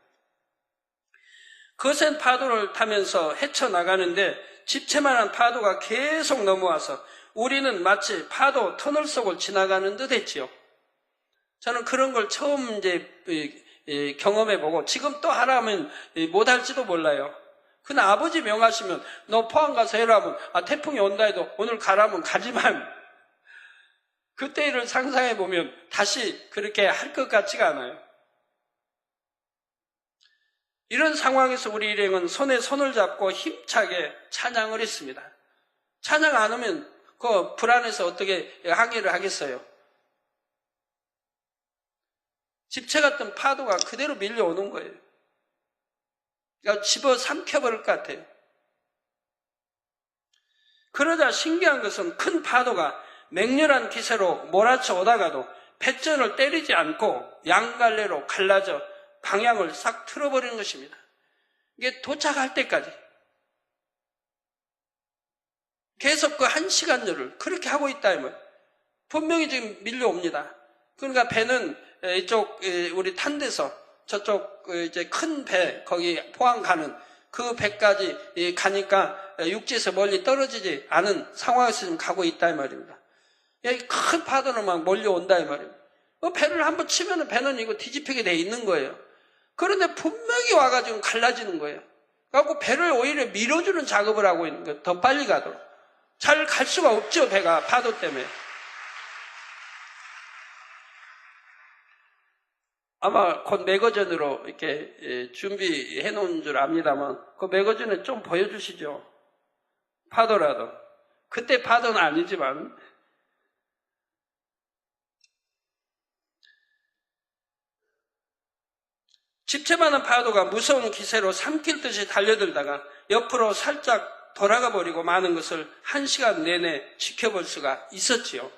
Speaker 1: 거센 파도를 타면서 헤쳐나가는데 집채만한 파도가 계속 넘어와서 우리는 마치 파도 터널 속을 지나가는 듯 했지요. 저는 그런 걸 처음 이제 경험해보고 지금 또 하라면 못할지도 몰라요. 그러나 아버지 명하시면 너 포항 가서 해라면 태풍이 온다 해도 오늘 가라면 가지만 그때 일을 상상해보면 다시 그렇게 할 것 같지가 않아요. 이런 상황에서 우리 일행은 손에 손을 잡고 힘차게 찬양을 했습니다. 찬양 안 하면 그 불안해서 어떻게 항해를 하겠어요. 집채 같은 파도가 그대로 밀려오는 거예요. 그러니까 집어삼켜버릴 것 같아요. 그러자 신기한 것은 큰 파도가 맹렬한 기세로 몰아쳐 오다가도 배전을 때리지 않고 양갈래로 갈라져 방향을 싹 틀어버리는 것입니다. 이게 도착할 때까지 계속 그 1시간여를 그렇게 하고 있다 하면 분명히 지금 밀려옵니다. 그러니까 배는 이쪽 우리 탄 데서 저쪽 이제 큰 배 거기 포항 가는 그 배까지 가니까 육지에서 멀리 떨어지지 않은 상황에서 지금 가고 있다 이 말입니다. 큰 파도는 막 몰려온다 이 말입니다. 배를 한번 치면은 배는 이거 뒤집히게 돼 있는 거예요. 그런데 분명히 와가지고 갈라지는 거예요. 그래갖고 배를 오히려 밀어주는 작업을 하고 있는 거예요. 더 빨리 가도록. 잘 갈 수가 없죠, 배가 파도 때문에. 아마 곧 매거진으로 이렇게 준비해 놓은 줄 압니다만 그 매거진에 좀 보여주시죠. 파도라도. 그때 파도는 아니지만 집채만한 파도가 무서운 기세로 삼킬 듯이 달려들다가 옆으로 살짝 돌아가 버리고 마는 것을 1시간 내내 지켜볼 수가 있었지요.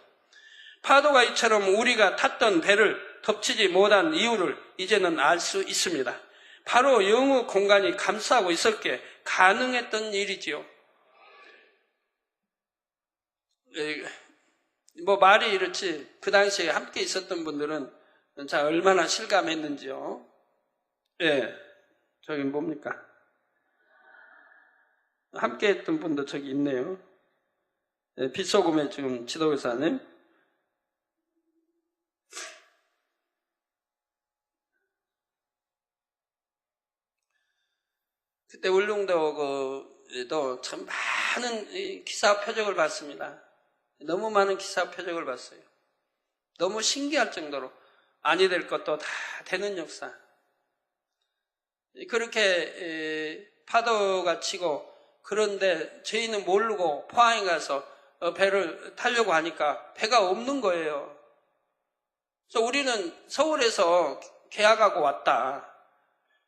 Speaker 1: 파도가 이처럼 우리가 탔던 배를 덮치지 못한 이유를 이제는 알 수 있습니다. 바로 영의 공간이 감싸고 있었기에 가능했던 일이지요. 뭐 말이 이렇지 그 당시에 함께 있었던 분들은 자 얼마나 실감했는지요. 예, 저기 뭡니까? 함께 했던 분도 저기 있네요. 예, 빛소금의 지금 지도교사님. 그때 울릉도도 참 많은 기사 표적을 봤습니다. 너무 많은 기사 표적을 봤어요. 너무 신기할 정도로 아니 될 것도 다 되는 역사. 그렇게 파도가 치고 그런데 저희는 모르고 포항에 가서 배를 타려고 하니까 배가 없는 거예요. 그래서 우리는 서울에서 계약하고 왔다.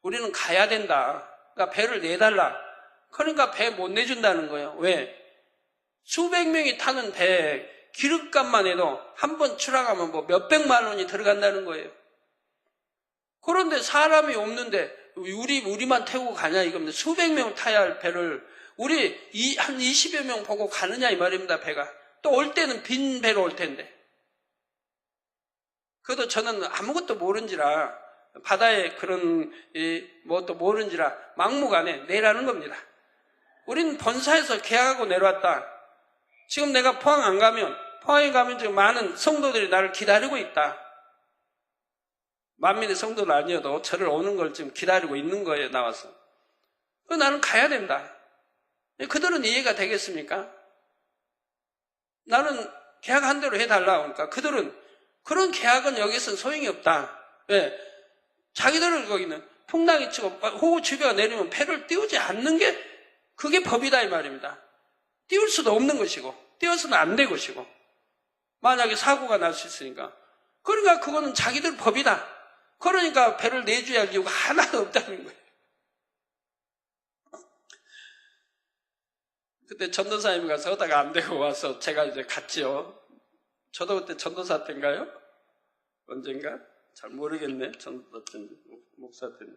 Speaker 1: 우리는 가야 된다. 그러니까 배를 내달라. 그러니까 배 못 내준다는 거예요. 왜? 수백 명이 타는 배 기름값만 해도 한 번 출항하면 뭐 몇백만 원이 들어간다는 거예요. 그런데 사람이 없는데 우리만 태우고 가냐 이겁니다. 수백 명 타야 할 배를 우리 한 20여 명 보고 가느냐 이 말입니다. 배가. 또 올 때는 빈 배로 올 텐데. 그래도 저는 아무것도 모른지라 바다에 그런 뭣도 모른지라 막무가내 내라는 겁니다. 우리는 본사에서 계약하고 내려왔다. 지금 내가 포항 안 가면 포항에 가면 지금 많은 성도들이 나를 기다리고 있다. 만민의 성도는 아니어도 저를 오는 걸 지금 기다리고 있는 거예요. 나와서. 나는 가야 된다. 그들은 이해가 되겠습니까? 나는 계약한 대로 해달라. 그러니까 그들은 그런 계약은 여기서는 소용이 없다. 왜? 자기들은 거기는 풍랑이 치고 호우 주변에 내리면 배를 띄우지 않는 게 그게 법이다 이 말입니다. 띄울 수도 없는 것이고 띄워서는 안 될 것이고 만약에 사고가 날 수 있으니까 그러니까 그거는 자기들 법이다. 그러니까 배를 내줘야 할 이유가 하나도 없다는 거예요. 그때 전도사님이 가서 하다가 안 되고 와서 제가 이제 갔지요. 저도 그때 전도사 때인가요? 언젠가? 잘 모르겠네. 전도사 때, 목사 때는.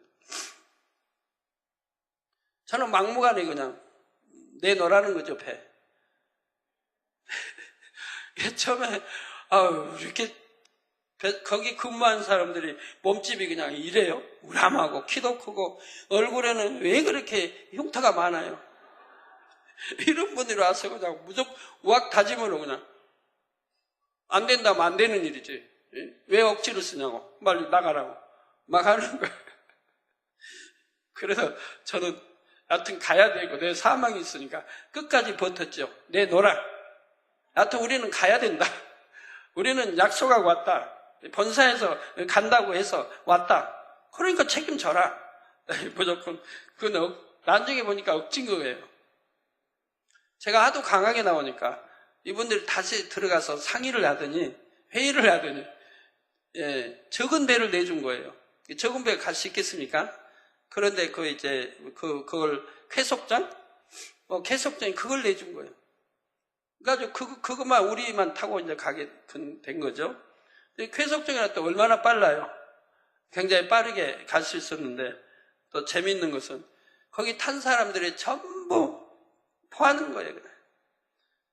Speaker 1: 저는 막무가내 그냥 내놓으라는 거죠, 배. 처음에 이렇게 거기 근무한 사람들이 몸집이 그냥 이래요. 우람하고 키도 크고 얼굴에는 왜 그렇게 흉터가 많아요. 이런 분들이 와서 그냥 무조건 우악 다짐으로 그냥 안 된다면 안 되는 일이지. 왜 억지로 쓰냐고. 빨리 나가라고. 막 하는 거예요. 그래서 저는 하여튼 가야 되고 내 사망이 있으니까 끝까지 버텼죠. 내놓으라. 하여튼 우리는 가야 된다. 우리는 약속하고 왔다. 본사에서 간다고 해서 왔다. 그러니까 책임져라. 무조건. 그건 나중에 보니까 억진 거예요. 제가 하도 강하게 나오니까 이분들이 다시 들어가서 상의를 하더니, 회의를 하더니, 적은 배를 내준 거예요. 적은 배가 갈 수 있겠습니까? 그런데 그걸 쾌속장? 쾌속장이 그걸 내준 거예요. 그래가지고 그것만 우리만 타고 이제 가게 된 거죠. 쾌속장이라 또 얼마나 빨라요. 굉장히 빠르게 갈 수 있었는데, 또 재미있는 것은 거기 탄 사람들이 전부 토하는 거예요.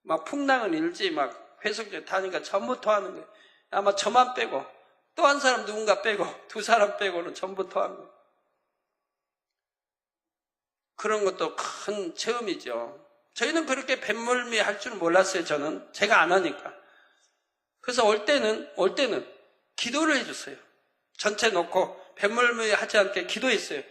Speaker 1: 막 풍랑은 일지 막 회속장 타니까 전부 토하는 거예요. 아마 저만 빼고 또 한 사람 누군가 빼고 두 사람 빼고는 전부 토한 거예요. 그런 것도 큰 체험이죠. 저희는 그렇게 뱃멀미 할 줄 몰랐어요. 저는 제가 안 하니까. 그래서 올 때는 기도를 해줬어요. 전체 놓고 뱃멀미 하지 않게 기도했어요.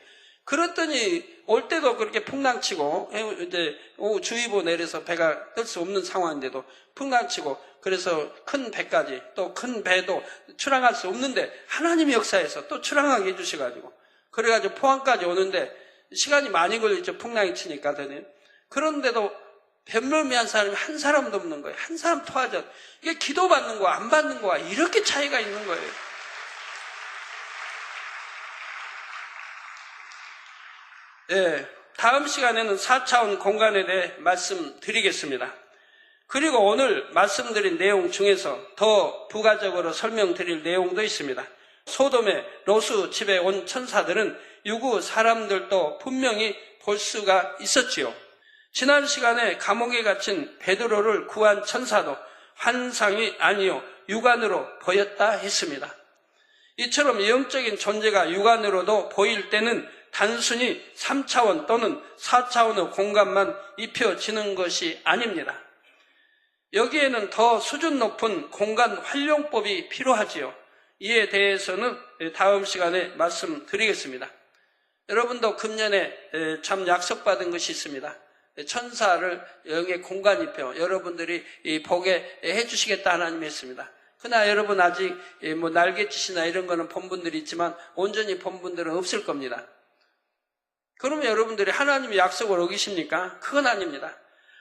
Speaker 1: 그랬더니 올 때도 그렇게 풍랑치고 이제 주의보 내려서 배가 뜰 수 없는 상황인데도 풍랑치고 그래서 큰 배까지 또 큰 배도 출항할 수 없는데 하나님의 역사에서 또 출항하게 해주셔가지고 그래가지고 포항까지 오는데 시간이 많이 걸리죠. 풍랑이 치니까. 그런데도 뱃멀미한 사람이 한 사람도 없는 거예요. 한 사람 토하지 않고. 이게 기도받는 거와 안 받는 거와 이렇게 차이가 있는 거예요. 다음 시간에는 4차원 공간에 대해 말씀드리겠습니다. 그리고 오늘 말씀드린 내용 중에서 더 부가적으로 설명드릴 내용도 있습니다. 소돔의 롯의 집에 온 천사들은 유구 사람들도 분명히 볼 수가 있었지요. 지난 시간에 감옥에 갇힌 베드로를 구한 천사도 환상이 아니요 육안으로 보였다 했습니다. 이처럼 영적인 존재가 육안으로도 보일 때는 단순히 3차원 또는 4차원의 공간만 입혀지는 것이 아닙니다. 여기에는 더 수준 높은 공간 활용법이 필요하지요. 이에 대해서는 다음 시간에 말씀드리겠습니다. 여러분도 금년에 참 약속받은 것이 있습니다. 천사를 영의 공간 입혀 여러분들이 보게 해주시겠다 하나님이 했습니다. 그러나 여러분 아직 날갯짓이나 이런 거는 본 분들이 있지만 온전히 본 분들은 없을 겁니다. 그러면 여러분들이 하나님의 약속을 어기십니까? 그건 아닙니다.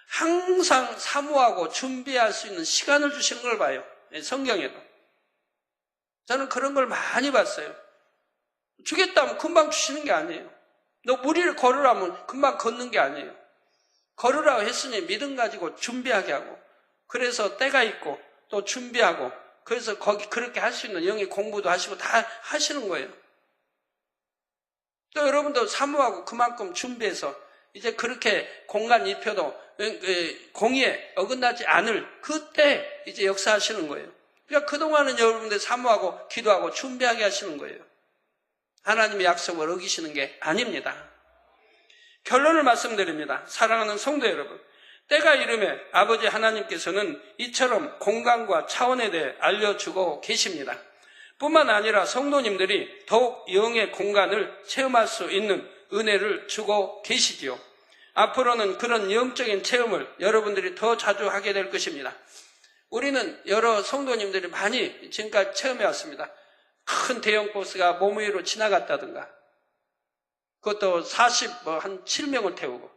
Speaker 1: 항상 사모하고 준비할 수 있는 시간을 주시는 걸 봐요. 성경에도. 저는 그런 걸 많이 봤어요. 주겠다면 금방 주시는 게 아니에요. 너 무리를 걸으라면 금방 걷는 게 아니에요. 걸으라고 했으니 믿음 가지고 준비하게 하고 그래서 때가 있고 또 준비하고 그래서 거기 그렇게 할 수 있는 영의 공부도 하시고 다 하시는 거예요. 또 여러분도 사모하고 그만큼 준비해서 이제 그렇게 공간 입혀도 공의에 어긋나지 않을 그때 이제 역사하시는 거예요. 그러니까 그동안은 여러분들 사모하고 기도하고 준비하게 하시는 거예요. 하나님의 약속을 어기시는 게 아닙니다. 결론을 말씀드립니다. 사랑하는 성도 여러분, 때가 이르면 아버지 하나님께서는 이처럼 공간과 차원에 대해 알려주고 계십니다. 뿐만 아니라 성도님들이 더욱 영의 공간을 체험할 수 있는 은혜를 주고 계시지요. 앞으로는 그런 영적인 체험을 여러분들이 더 자주 하게 될 것입니다. 우리는 여러 성도님들이 많이 지금까지 체험해 왔습니다. 큰 대형 버스가 몸 위로 지나갔다든가 그것도 한 7명을 태우고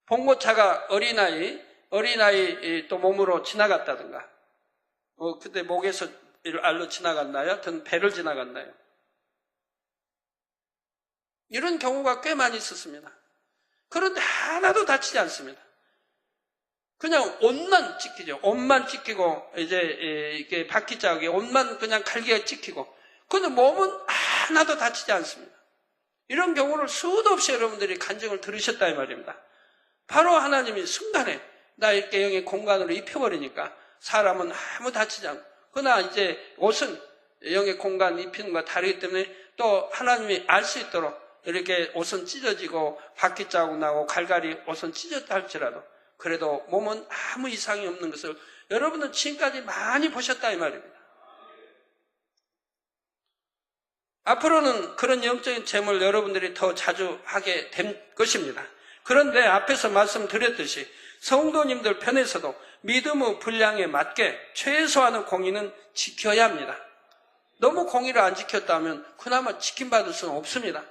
Speaker 1: 봉고차가 어린아이 또 몸으로 지나갔다든가 그때 목에서 알로 지나갔나요? 하여튼 배를 지나갔나요? 이런 경우가 꽤 많이 있었습니다. 그런데 하나도 다치지 않습니다. 그냥 옷만 찍히죠. 옷만 찍히고 이제 이게 바퀴짝에 옷만 그냥 갈기가 찍히고 근데 몸은 하나도 다치지 않습니다. 이런 경우를 수도 없이 여러분들이 간증을 들으셨다 이 말입니다. 바로 하나님이 순간에 나 이렇게 영의 공간으로 입혀버리니까 사람은 아무 다치지 않고. 그러나 이제 옷은 영의 공간 입히는 것과 다르기 때문에 또 하나님이 알 수 있도록 이렇게 옷은 찢어지고 바퀴 자국 나고 갈갈이 옷은 찢었다 할지라도 그래도 몸은 아무 이상이 없는 것을 여러분은 지금까지 많이 보셨다 이 말입니다. 앞으로는 그런 영적인 체험을 여러분들이 더 자주 하게 될 것입니다. 그런데 앞에서 말씀드렸듯이 성도님들 편에서도 믿음의 분량에 맞게 최소한의 공의는 지켜야 합니다. 너무 공의를 안 지켰다면 그나마 지킴받을 수는 없습니다.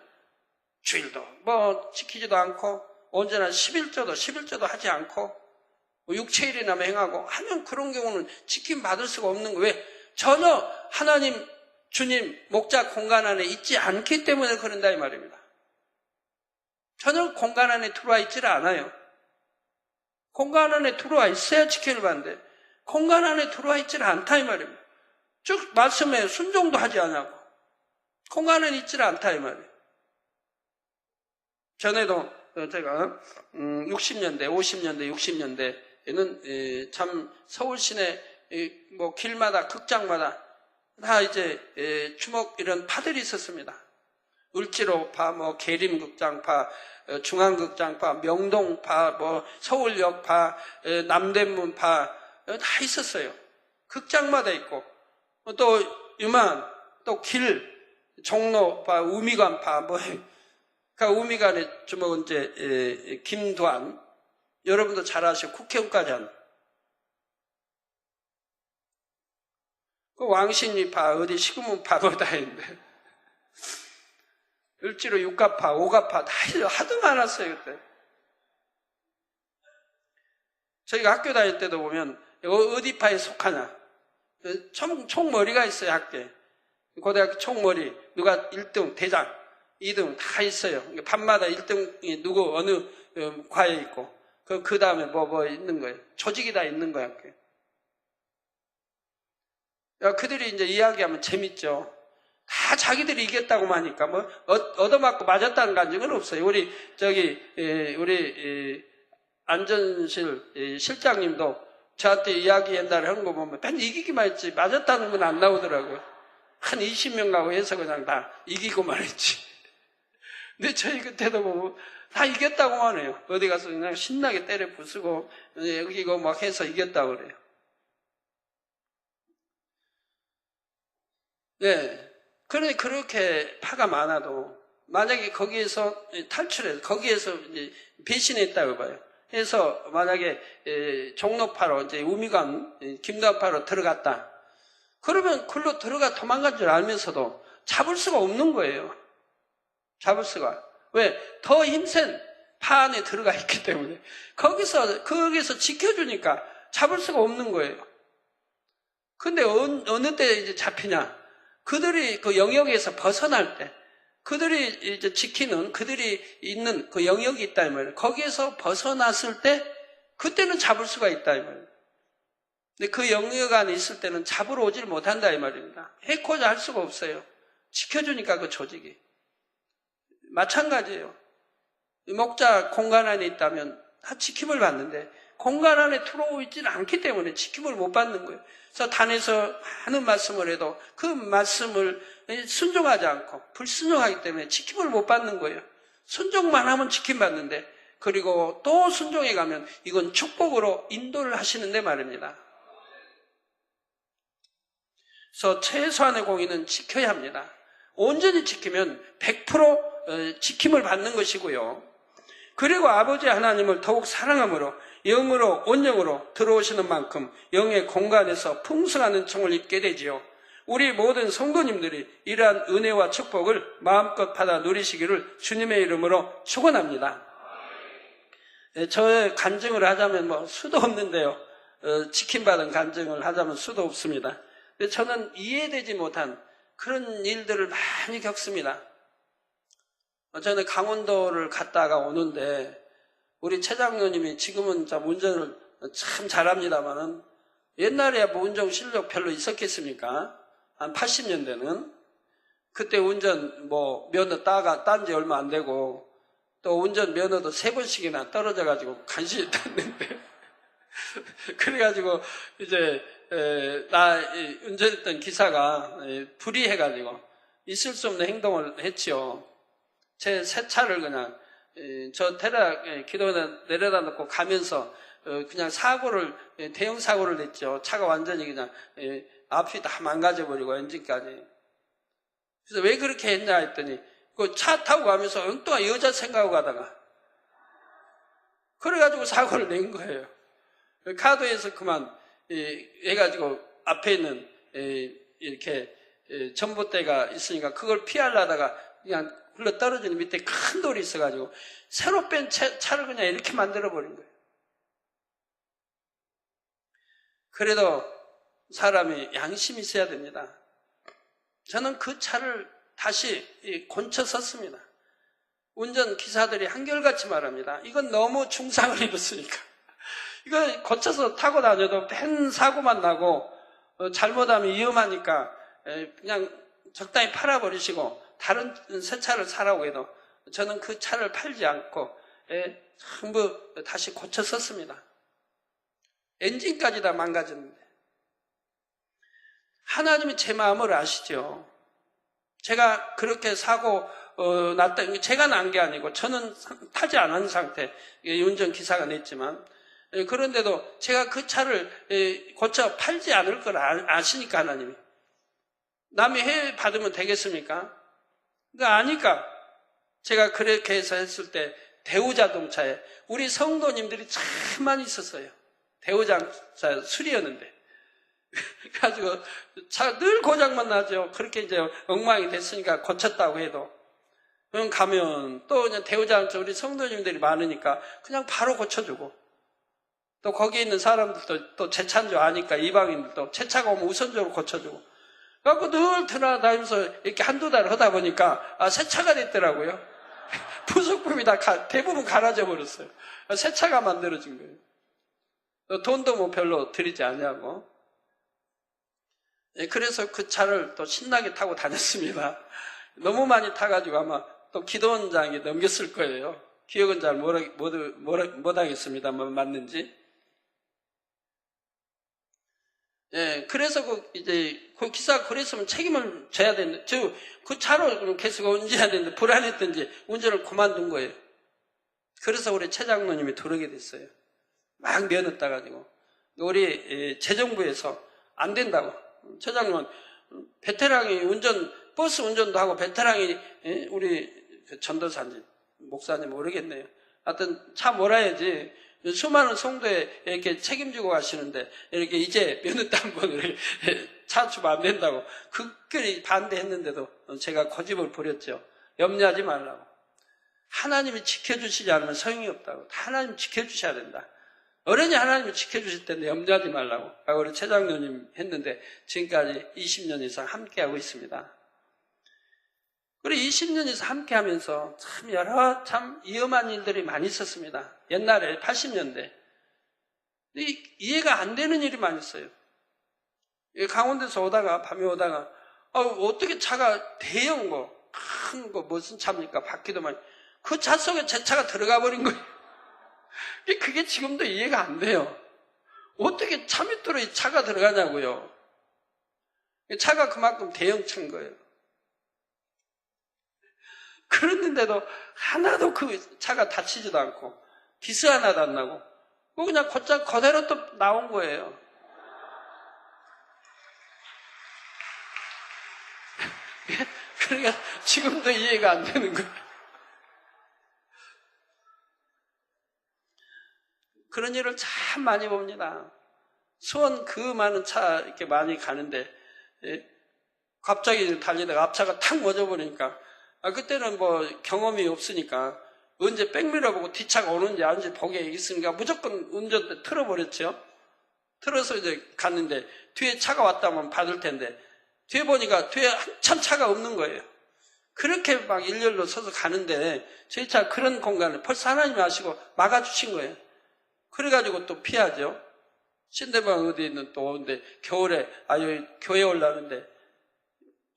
Speaker 1: 주일도 뭐 지키지도 않고 언제나 11조도 하지 않고 육체일이나 행하고 하면 그런 경우는 지킴받을 수가 없는 거예요. 왜? 전혀 하나님 주님 목자 공간 안에 있지 않기 때문에 그런다 이 말입니다. 전혀 공간 안에 들어와 있지를 않아요. 공간 안에 들어와 있어야 지켜를 받는데 공간 안에 들어와 있지를 않다 이 말입니다. 쭉 말씀에 순종도 하지 않고 공간 안에 있지를 않다 이 말이에요. 전에도 제가 60년대, 50년대, 60년대에는 참 서울 시내 뭐 길마다 극장마다 다 이제 주목 이런 파들이 있었습니다. 을지로파, 뭐 계림극장파, 중앙극장파, 명동파, 뭐 서울역파, 남대문파 다 있었어요. 극장마다 있고 또 유만, 또 길, 종로파, 우미관파, 뭐 그러니까 우미관의 주목은 이제 김두한, 여러분도 잘 아시고 국회의원까지 한 그 왕신리파, 어디 시구문파 뭐 다 있는데 을지로 육가파, 오가파 다 하도 많았어요 그때. 저희가 학교 다닐 때도 보면 어디 파에 속하냐 총머리가 있어요 학교에. 고등학교 총머리 누가 1등 대장 2등 다 있어요. 밤마다 1등이 누구 어느 과에 있고 그 다음에 뭐 있는 거예요. 조직이 다 있는 거야. 그들이 이제 이야기하면 재밌죠. 다 자기들이 이겼다고 하니까 뭐 얻어맞고 맞았다는 감정은 없어요. 우리 안전실 실장님도 저한테 이야기 옛날에 한 거 보면 맨 이기기만 했지 맞았다는 건 안 나오더라고요. 한 20명 가고 해서 그냥 다 이기고만 했지. 근데 저희 그때도 보면 다 이겼다고만 해요. 어디 가서 그냥 신나게 때려 부수고 여기고 막 해서 이겼다고 그래요. 네. 그런데 그렇게 파가 많아도 만약에 거기에서 탈출해서 거기에서 이제 배신했다고 봐요. 해서 만약에 종로파로 이제 우미관 김두한파로 들어갔다. 그러면 글로 들어가 도망간 줄 알면서도 잡을 수가 없는 거예요. 잡을 수가. 왜? 더 힘센 파 안에 들어가 있기 때문에. 거기서 지켜주니까 잡을 수가 없는 거예요. 근데 어느 때 이제 잡히냐? 그들이 그 영역에서 벗어날 때, 그들이 이제 지키는, 그들이 있는 그 영역이 있다, 이 말이에요. 거기에서 벗어났을 때, 그때는 잡을 수가 있다, 이 말이에요. 근데 그 영역 안에 있을 때는 잡으러 오질 못한다, 이 말입니다. 해코자 할 수가 없어요. 지켜주니까 그 조직이. 마찬가지예요. 목자 공간 안에 있다면 다 지킴을 받는데 공간 안에 들어오지는 않기 때문에 지킴을 못 받는 거예요. 그래서 단에서 많은 말씀을 해도 그 말씀을 순종하지 않고 불순종하기 때문에 지킴을 못 받는 거예요. 순종만 하면 지킴 받는데 그리고 또 순종해 가면 이건 축복으로 인도를 하시는데 말입니다. 그래서 최소한의 공의는 지켜야 합니다. 온전히 지키면 100% 지킴을 받는 것이고요. 그리고 아버지 하나님을 더욱 사랑함으로 영으로 온영으로 들어오시는 만큼 영의 공간에서 풍성한 은총을 입게 되지요. 우리 모든 성도님들이 이러한 은혜와 축복을 마음껏 받아 누리시기를 주님의 이름으로 축원합니다. 저의 간증을 하자면 뭐 수도 없는데요. 지킴받은 간증을 하자면 수도 없습니다. 근데 저는 이해되지 못한 그런 일들을 많이 겪습니다. 저는 강원도를 갔다가 오는데 우리 최 장로님이 지금은 참 운전을 참 잘합니다만은 옛날에 뭐 운전 실력 별로 있었겠습니까? 한 80년대는 그때 운전 뭐 면허 딴 지 얼마 안 되고 또 운전 면허도 3번씩이나 떨어져 가지고 간신히 땄는데 그래가지고 이제 나 운전했던 기사가 불의해가지고 있을 수 없는 행동을 했지요. 제 새 차를 그냥 저 기도에다 내려다 놓고 가면서 그냥 대형 사고를 냈죠. 차가 완전히 그냥 앞이 다 망가져버리고 엔진까지. 그래서 왜 그렇게 했냐 했더니 그 차 타고 가면서 엉뚱한 여자 생각하고 가다가 그래가지고 사고를 낸 거예요. 카드에서 그만 해가지고 앞에 있는 이렇게 전봇대가 있으니까 그걸 피하려다가 그냥 흘러 떨어지는 밑에 큰 돌이 있어가지고 새로 뺀 차를 그냥 이렇게 만들어버린 거예요. 그래도 사람이 양심이 있어야 됩니다. 저는 그 차를 다시 고쳐 섰습니다. 운전기사들이 한결같이 말합니다. 이건 너무 중상을 입었으니까. 이거 고쳐서 타고 다녀도 뺀 사고만 나고 잘못하면 위험하니까 그냥 적당히 팔아버리시고 다른 새 차를 사라고 해도 저는 그 차를 팔지 않고 전부 다시 고쳐 썼습니다. 엔진까지 다 망가졌는데. 하나님이 제 마음을 아시죠? 제가 그렇게 사고 났다. 제가 난 게 아니고 저는 타지 않은 상태. 운전기사가 냈지만 그런데도 제가 그 차를 고쳐 팔지 않을 걸 아시니까 하나님이. 남이 해 받으면 되겠습니까? 그러니까 아니까 제가 그렇게 해서 했을 때 대우자동차에 우리 성도님들이 참 많이 있었어요. 대우자동차 술이었는데. 그래가지고 차 늘 고장만 나죠. 그렇게 이제 엉망이 됐으니까 고쳤다고 해도. 그럼 가면 또 그냥 대우자동차 우리 성도님들이 많으니까 그냥 바로 고쳐주고. 또 거기 있는 사람들도 또 제 차인 줄 아니까 이방인들도 제 차가 오면 우선적으로 고쳐주고. 그래갖고 늘 들어다니면서 이렇게 한두 달 하다 보니까 새 차가 됐더라고요. 부속품이 다 대부분 갈아져 버렸어요. 새 차가 만들어진 거예요. 돈도 뭐 별로 들이지 않냐고. 그래서 그 차를 또 신나게 타고 다녔습니다. 너무 많이 타가지고 아마 또 기도원장에 넘겼을 거예요. 기억은 잘 못하겠습니다만 맞는지. 그래서 그 기사가 그랬으면 책임을 져야 되는데, 그 차로 계속 운전해야 되는데, 불안했던지 운전을 그만둔 거예요. 그래서 우리 최 장로님이 들어오게 됐어요. 막 면허 따가지고. 우리 재정부에서 안 된다고. 최 장로는 베테랑이 버스 운전도 하고 베테랑이 우리 전도사님, 목사님 모르겠네요. 하여튼 차 몰아야지. 수많은 성도에 이렇게 책임지고 가시는데 이렇게 이제 면허 딴 분을 차주면 안 된다고 극렬히 반대했는데도 제가 고집을 부렸죠. 염려하지 말라고. 하나님이 지켜주시지 않으면 소용이 없다고. 하나님 지켜주셔야 된다. 어른이 하나님이 지켜주실 텐데 염려하지 말라고. 우리 최 장로님 했는데 지금까지 20년 이상 함께하고 있습니다. 그리고 20년 이상 함께하면서 참 여러 참 위험한 일들이 많이 있었습니다. 옛날에 80년대 이해가 안 되는 일이 많이 있어요. 강원도에서 오다가 밤에 오다가 어떻게 차가 대형 큰 거 무슨 차입니까? 바퀴도 많이 그 차 속에 제 차가 들어가 버린 거예요. 그게 지금도 이해가 안 돼요. 어떻게 차 밑으로 이 차가 들어가냐고요. 차가 그만큼 대형차인 거예요. 그랬는데도 하나도 그 차가 다치지도 않고 기스 하나도 안 나고 그냥 곧장 그대로 또 나온 거예요. 그러니까 지금도 이해가 안 되는 거예요. 그런 일을 참 많이 봅니다. 수원 그 많은 차 이렇게 많이 가는데 갑자기 달리다가 앞차가 탁 멎어버리니까 그때는 뭐 경험이 없으니까 언제 백미러보고 뒤차가 오는지 아닌지 보게 있으니까 무조건 운전대 틀어버렸죠. 틀어서 이제 갔는데 뒤에 차가 왔다면 받을 텐데 뒤에 보니까 뒤에 한참 차가 없는 거예요. 그렇게 막 일렬로 서서 가는데 저희 차 그런 공간을 벌써 하나님이 아시고 막아주신 거예요. 그래가지고 또 피하죠. 신대방 어디 있는 또 오는데 겨울에 여기 교회 올라오는데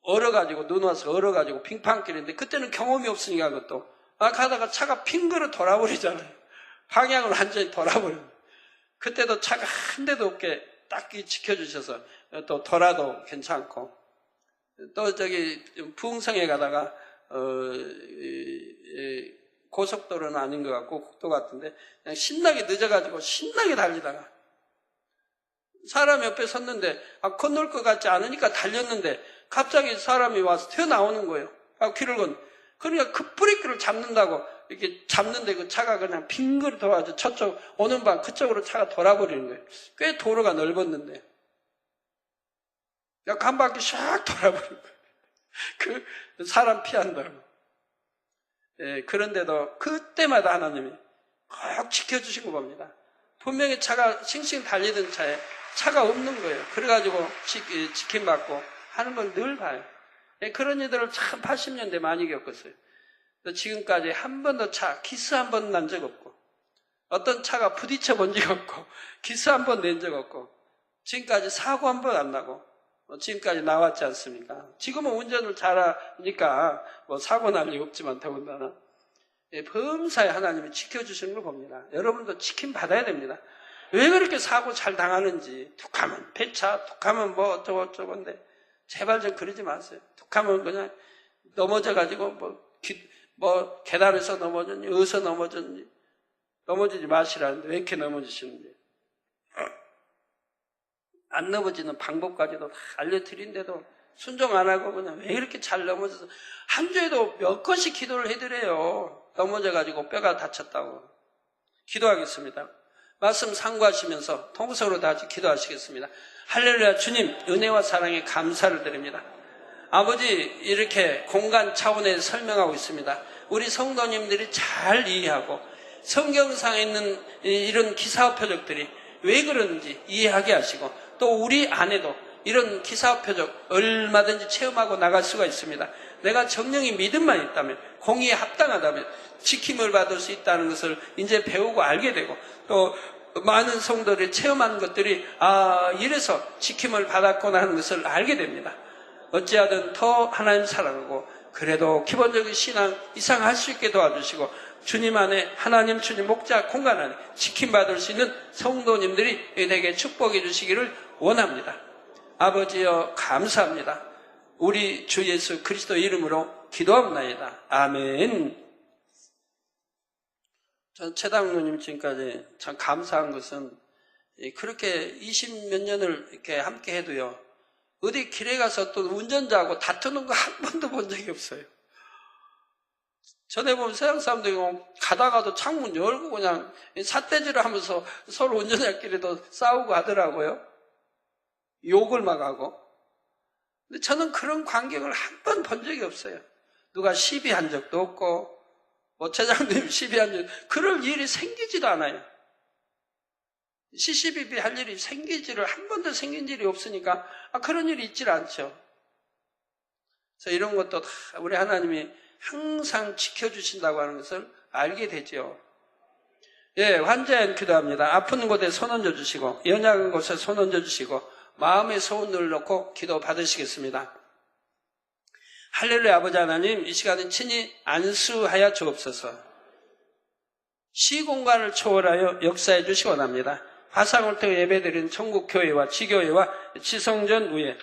Speaker 1: 얼어가지고 눈 와서 얼어가지고 빙판길인데 그때는 경험이 없으니까 그것도 가다가 차가 핑그러 돌아버리잖아요. 방향을 완전히 돌아버려요. 그때도 차가 한 대도 없게 딱 지켜주셔서 또 돌아도 괜찮고, 또 저기 부흥성에 가다가 고속도로는 아닌 것 같고 국도 같은데 그냥 신나게 늦어가지고 신나게 달리다가 사람 옆에 섰는데 건널 것 같지 않으니까 달렸는데 갑자기 사람이 와서 튀어나오는 거예요. 길을 그러니까 그 브레이크를 잡는다고 이렇게 잡는데 그 차가 그냥 빙그리 돌아가지고 저쪽 오는 방 그쪽으로 차가 돌아버리는 거예요. 꽤 도로가 넓었는데 한 바퀴 샥 돌아버린 거예요. 그 사람 피한다고. 예, 그런데도 그때마다 하나님이 꼭 지켜주신 거 봅니다. 분명히 차가 싱싱 달리던 차에 차가 없는 거예요. 그래가지고 지킴받고 하는 걸 늘 봐요. 예, 그런 일들을 참 80년대 많이 겪었어요. 지금까지 한 번도 기스 한 번 난 적 없고, 어떤 차가 부딪혀 본 적 없고, 기스 한 번 낸 적 없고, 지금까지 사고 한 번 안 나고, 지금까지 나왔지 않습니까? 지금은 운전을 잘하니까 사고 날 일 없지만 더군다나 범사에 하나님이 지켜주시는 걸 봅니다. 여러분도 지킴 받아야 됩니다. 왜 그렇게 사고 잘 당하는지, 툭하면 폐차, 툭하면 어쩌고저쩌고인데 제발 좀 그러지 마세요. 툭하면 그냥 넘어져가지고 계단에서 넘어졌니, 어디서 넘어졌니, 넘어지지 마시라는데 왜 이렇게 넘어지시는지. 안 넘어지는 방법까지도 다 알려드린데도 순종 안 하고 그냥 왜 이렇게 잘 넘어져서 한 주에도 몇 건씩 기도를 해드려요. 넘어져가지고 뼈가 다쳤다고. 기도하겠습니다. 말씀 상고하시면서 통성으로 다 같이 기도하시겠습니다. 할렐루야. 주님 은혜와 사랑에 감사를 드립니다. 아버지 이렇게 공간 차원에서 설명하고 있습니다. 우리 성도님들이 잘 이해하고 성경상에 있는 이런 기사와 표적들이 왜 그런지 이해하게 하시고 또 우리 안에도 이런 기사와 표적 얼마든지 체험하고 나갈 수가 있습니다. 내가 정령이 믿음만 있다면, 공의에 합당하다면 지킴을 받을 수 있다는 것을 이제 배우고 알게 되고, 또 많은 성도들이 체험한 것들이 이래서 지킴을 받았구나 하는 것을 알게 됩니다. 어찌하든 더 하나님 사랑하고 그래도 기본적인 신앙 이상할 수 있게 도와주시고 주님 안에 하나님 주님 목자 공간 안에 지킴받을 수 있는 성도님들이 내게 축복해 주시기를 원합니다. 아버지여 감사합니다. 우리 주 예수 그리스도 이름으로 기도합니다. 아멘. 전 최당로님 지금까지 참 감사한 것은 그렇게 20몇 년을 이렇게 함께 해도요, 어디 길에 가서 또 운전자하고 다투는 거 한 번도 본 적이 없어요. 전에 보면 서양 사람들이 가다가도 창문 열고 그냥 삿대질을 하면서 서로 운전자끼리도 싸우고 하더라고요. 욕을 막 하고. 근데 저는 그런 광경을 한 번 본 적이 없어요. 누가 시비한 적도 없고, 최장님 시비한 적, 그럴 일이 생기지도 않아요. 시시비비 할 일이 생기지를 한 번도 생긴 일이 없으니까 그런 일이 있질 않죠. 그래서 이런 것도 다 우리 하나님이 항상 지켜주신다고 하는 것을 알게 되죠. 예, 환자엔 기도합니다. 아픈 곳에 손 얹어주시고 연약한 곳에 손 얹어주시고 마음에 소원을 넣고 기도 받으시겠습니다. 할렐루야. 아버지 하나님, 이 시간은 친히 안수하여 주옵소서. 시공간을 초월하여 역사해 주시기 원합니다. 화상을 통해 예배드리는 천국교회와 지교회와 지성전 위에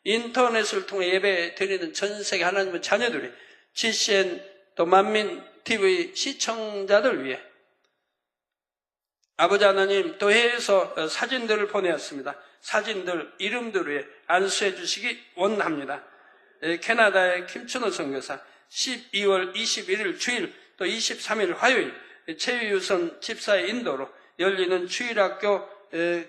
Speaker 1: 인터넷을 통해 예배드리는 전세계 하나님의 자녀들이 GCN 또 만민TV 시청자들 위해 아버지 하나님 또 해외에서 사진들을 보내었습니다. 사진들 이름들 위해 안수해 주시기 원합니다. 캐나다의 김춘호 선교사 12월 21일 주일 또 23일 화요일 최유선 집사의 인도로 열리는 주일학교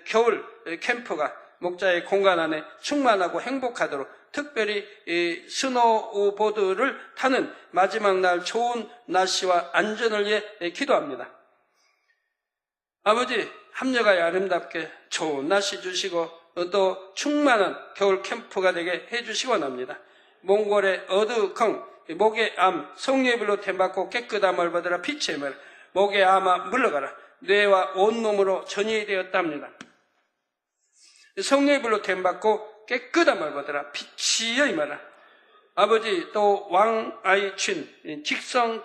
Speaker 1: 겨울 캠프가 목자의 공간 안에 충만하고 행복하도록 특별히 스노우보드를 타는 마지막 날 좋은 날씨와 안전을 위해 기도합니다. 아버지, 합력하여 아름답게 좋은 날씨 주시고 또 충만한 겨울 캠프가 되게 해주시기 원합니다. 몽골의 어드컹, 목의 암, 성례불로 템받고 깨끗함을 받으라 빛의 물, 목의 암아 물러가라. 뇌와 온몸으로 전이되었답니다. 성례불로 템받고 깨끗함을 받으라 빛이여 임하라. 아버지 또 왕아이춘 직성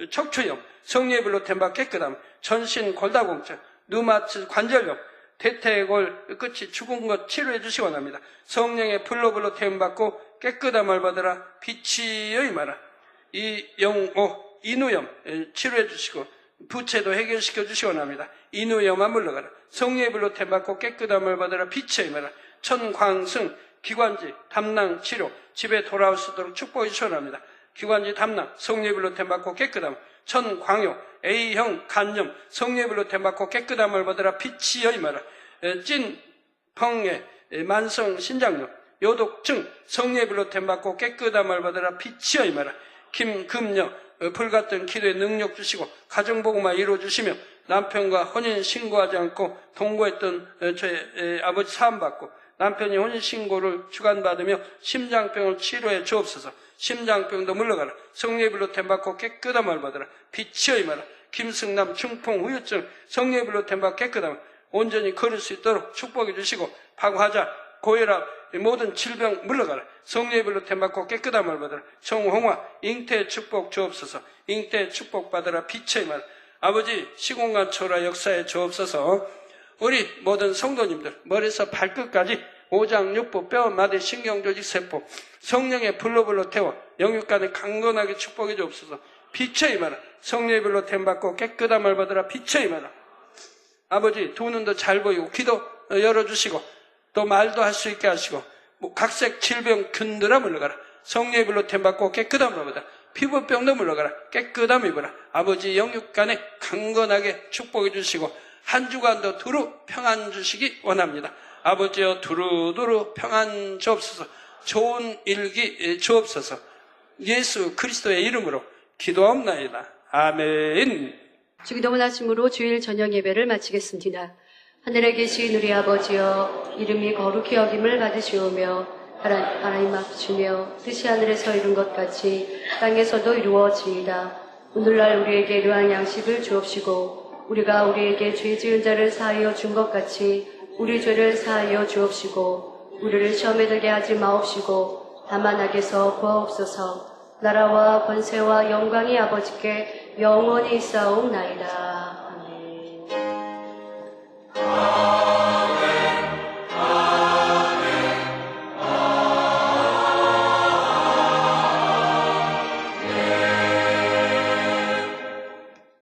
Speaker 1: 척추염 성례불로 템받 깨끗함 전신 골다공증 누마츠 관절염, 대퇴골 끝이 죽은 것 치료해 주시기 원합니다. 성령의 불로 태움받고 깨끗함을 받으라 빛이여 임하라. 이영오 인후염 치료해 주시고 부채도 해결시켜 주시기 원합니다. 인후염만 물러가라. 성령의 불로 태움받고 깨끗함을 받으라 빛이여 임하라. 천광승 기관지 담낭 치료 집에 돌아올 수 있도록 축복해 주시기 원합니다. 기관지 담낭 성령의 불로 태움받고 깨끗함. 천광요 A형 간염 성령의 불로 태움받고 깨끗함을 받으라 빛이여 임하라. 찐펑의 만성 신장염 요독증 성령의 불로 태움받고 깨끗함을 받으라 빛이여 임하라. 김금녀 불같은 기도에 능력 주시고 가정복음화 이루어주시며 남편과 혼인 신고하지 않고 동거했던 저의 아버지 사함받고 남편이 혼인신고를 주관받으며 심장병을 치료해 주옵소서. 심장병도 물러가라. 성령의 불로 태움받고 깨끗함을 받으라 빛이여 임하라. 김승남 중풍 후유증 성령의 불로 태움받고 깨끗함을 온전히 걸을 수 있도록 축복해 주시고 박화자 고혈압 모든 질병 물러가라. 성령의 불로 태움받고 깨끗함을 받으라. 정홍화 잉태 축복 주옵소서. 잉태 축복 받으라 빛이여 임하라. 아버지 시공간 초라 역사에 주옵소서. 우리 모든 성도님들 머리에서 발끝까지 오장 육부 뼈 마디 신경조직 세포 성령의 불로 태워 영육간에 강건하게 축복해 주옵소서. 빛의 임하라. 성령의 불로 태움받고 깨끗함을 받으라 빛의 임하라. 아버지 두 눈도 잘 보이고 귀도 열어주시고 또 말도 할 수 있게 하시고 각색 질병 균들아 물러가라. 성령의 불로 태움받고 깨끗함을 받으라. 피부병도 물러가라. 깨끗함 입으라. 아버지 영육간에 강건하게 축복해 주시고 한 주간도 두루 평안 주시기 원합니다. 아버지여 두루두루 평안 주옵소서. 좋은 일기 주옵소서. 예수 그리스도의 이름으로 기도하옵나이다. 아멘.
Speaker 2: 주기도문 하심으로 주일 저녁 예배를 마치겠습니다. 하늘에 계신 우리 아버지여 이름이 거룩히 여김을 받으시오며 하나님 앞이시며 뜻이 하늘에서 이룬 것 같이 땅에서도 이루어지이다. 오늘날 우리에게 일용할 양식을 주옵시고 우리가 우리에게 죄 지은 자를 사하여 준 것 같이 우리 죄를 사하여 주옵시고 우리를 시험에 들게 하지 마옵시고 다만 악에서 구하옵소서. 나라와 권세와 영광이 아버지께 영원히 있사옵나이다.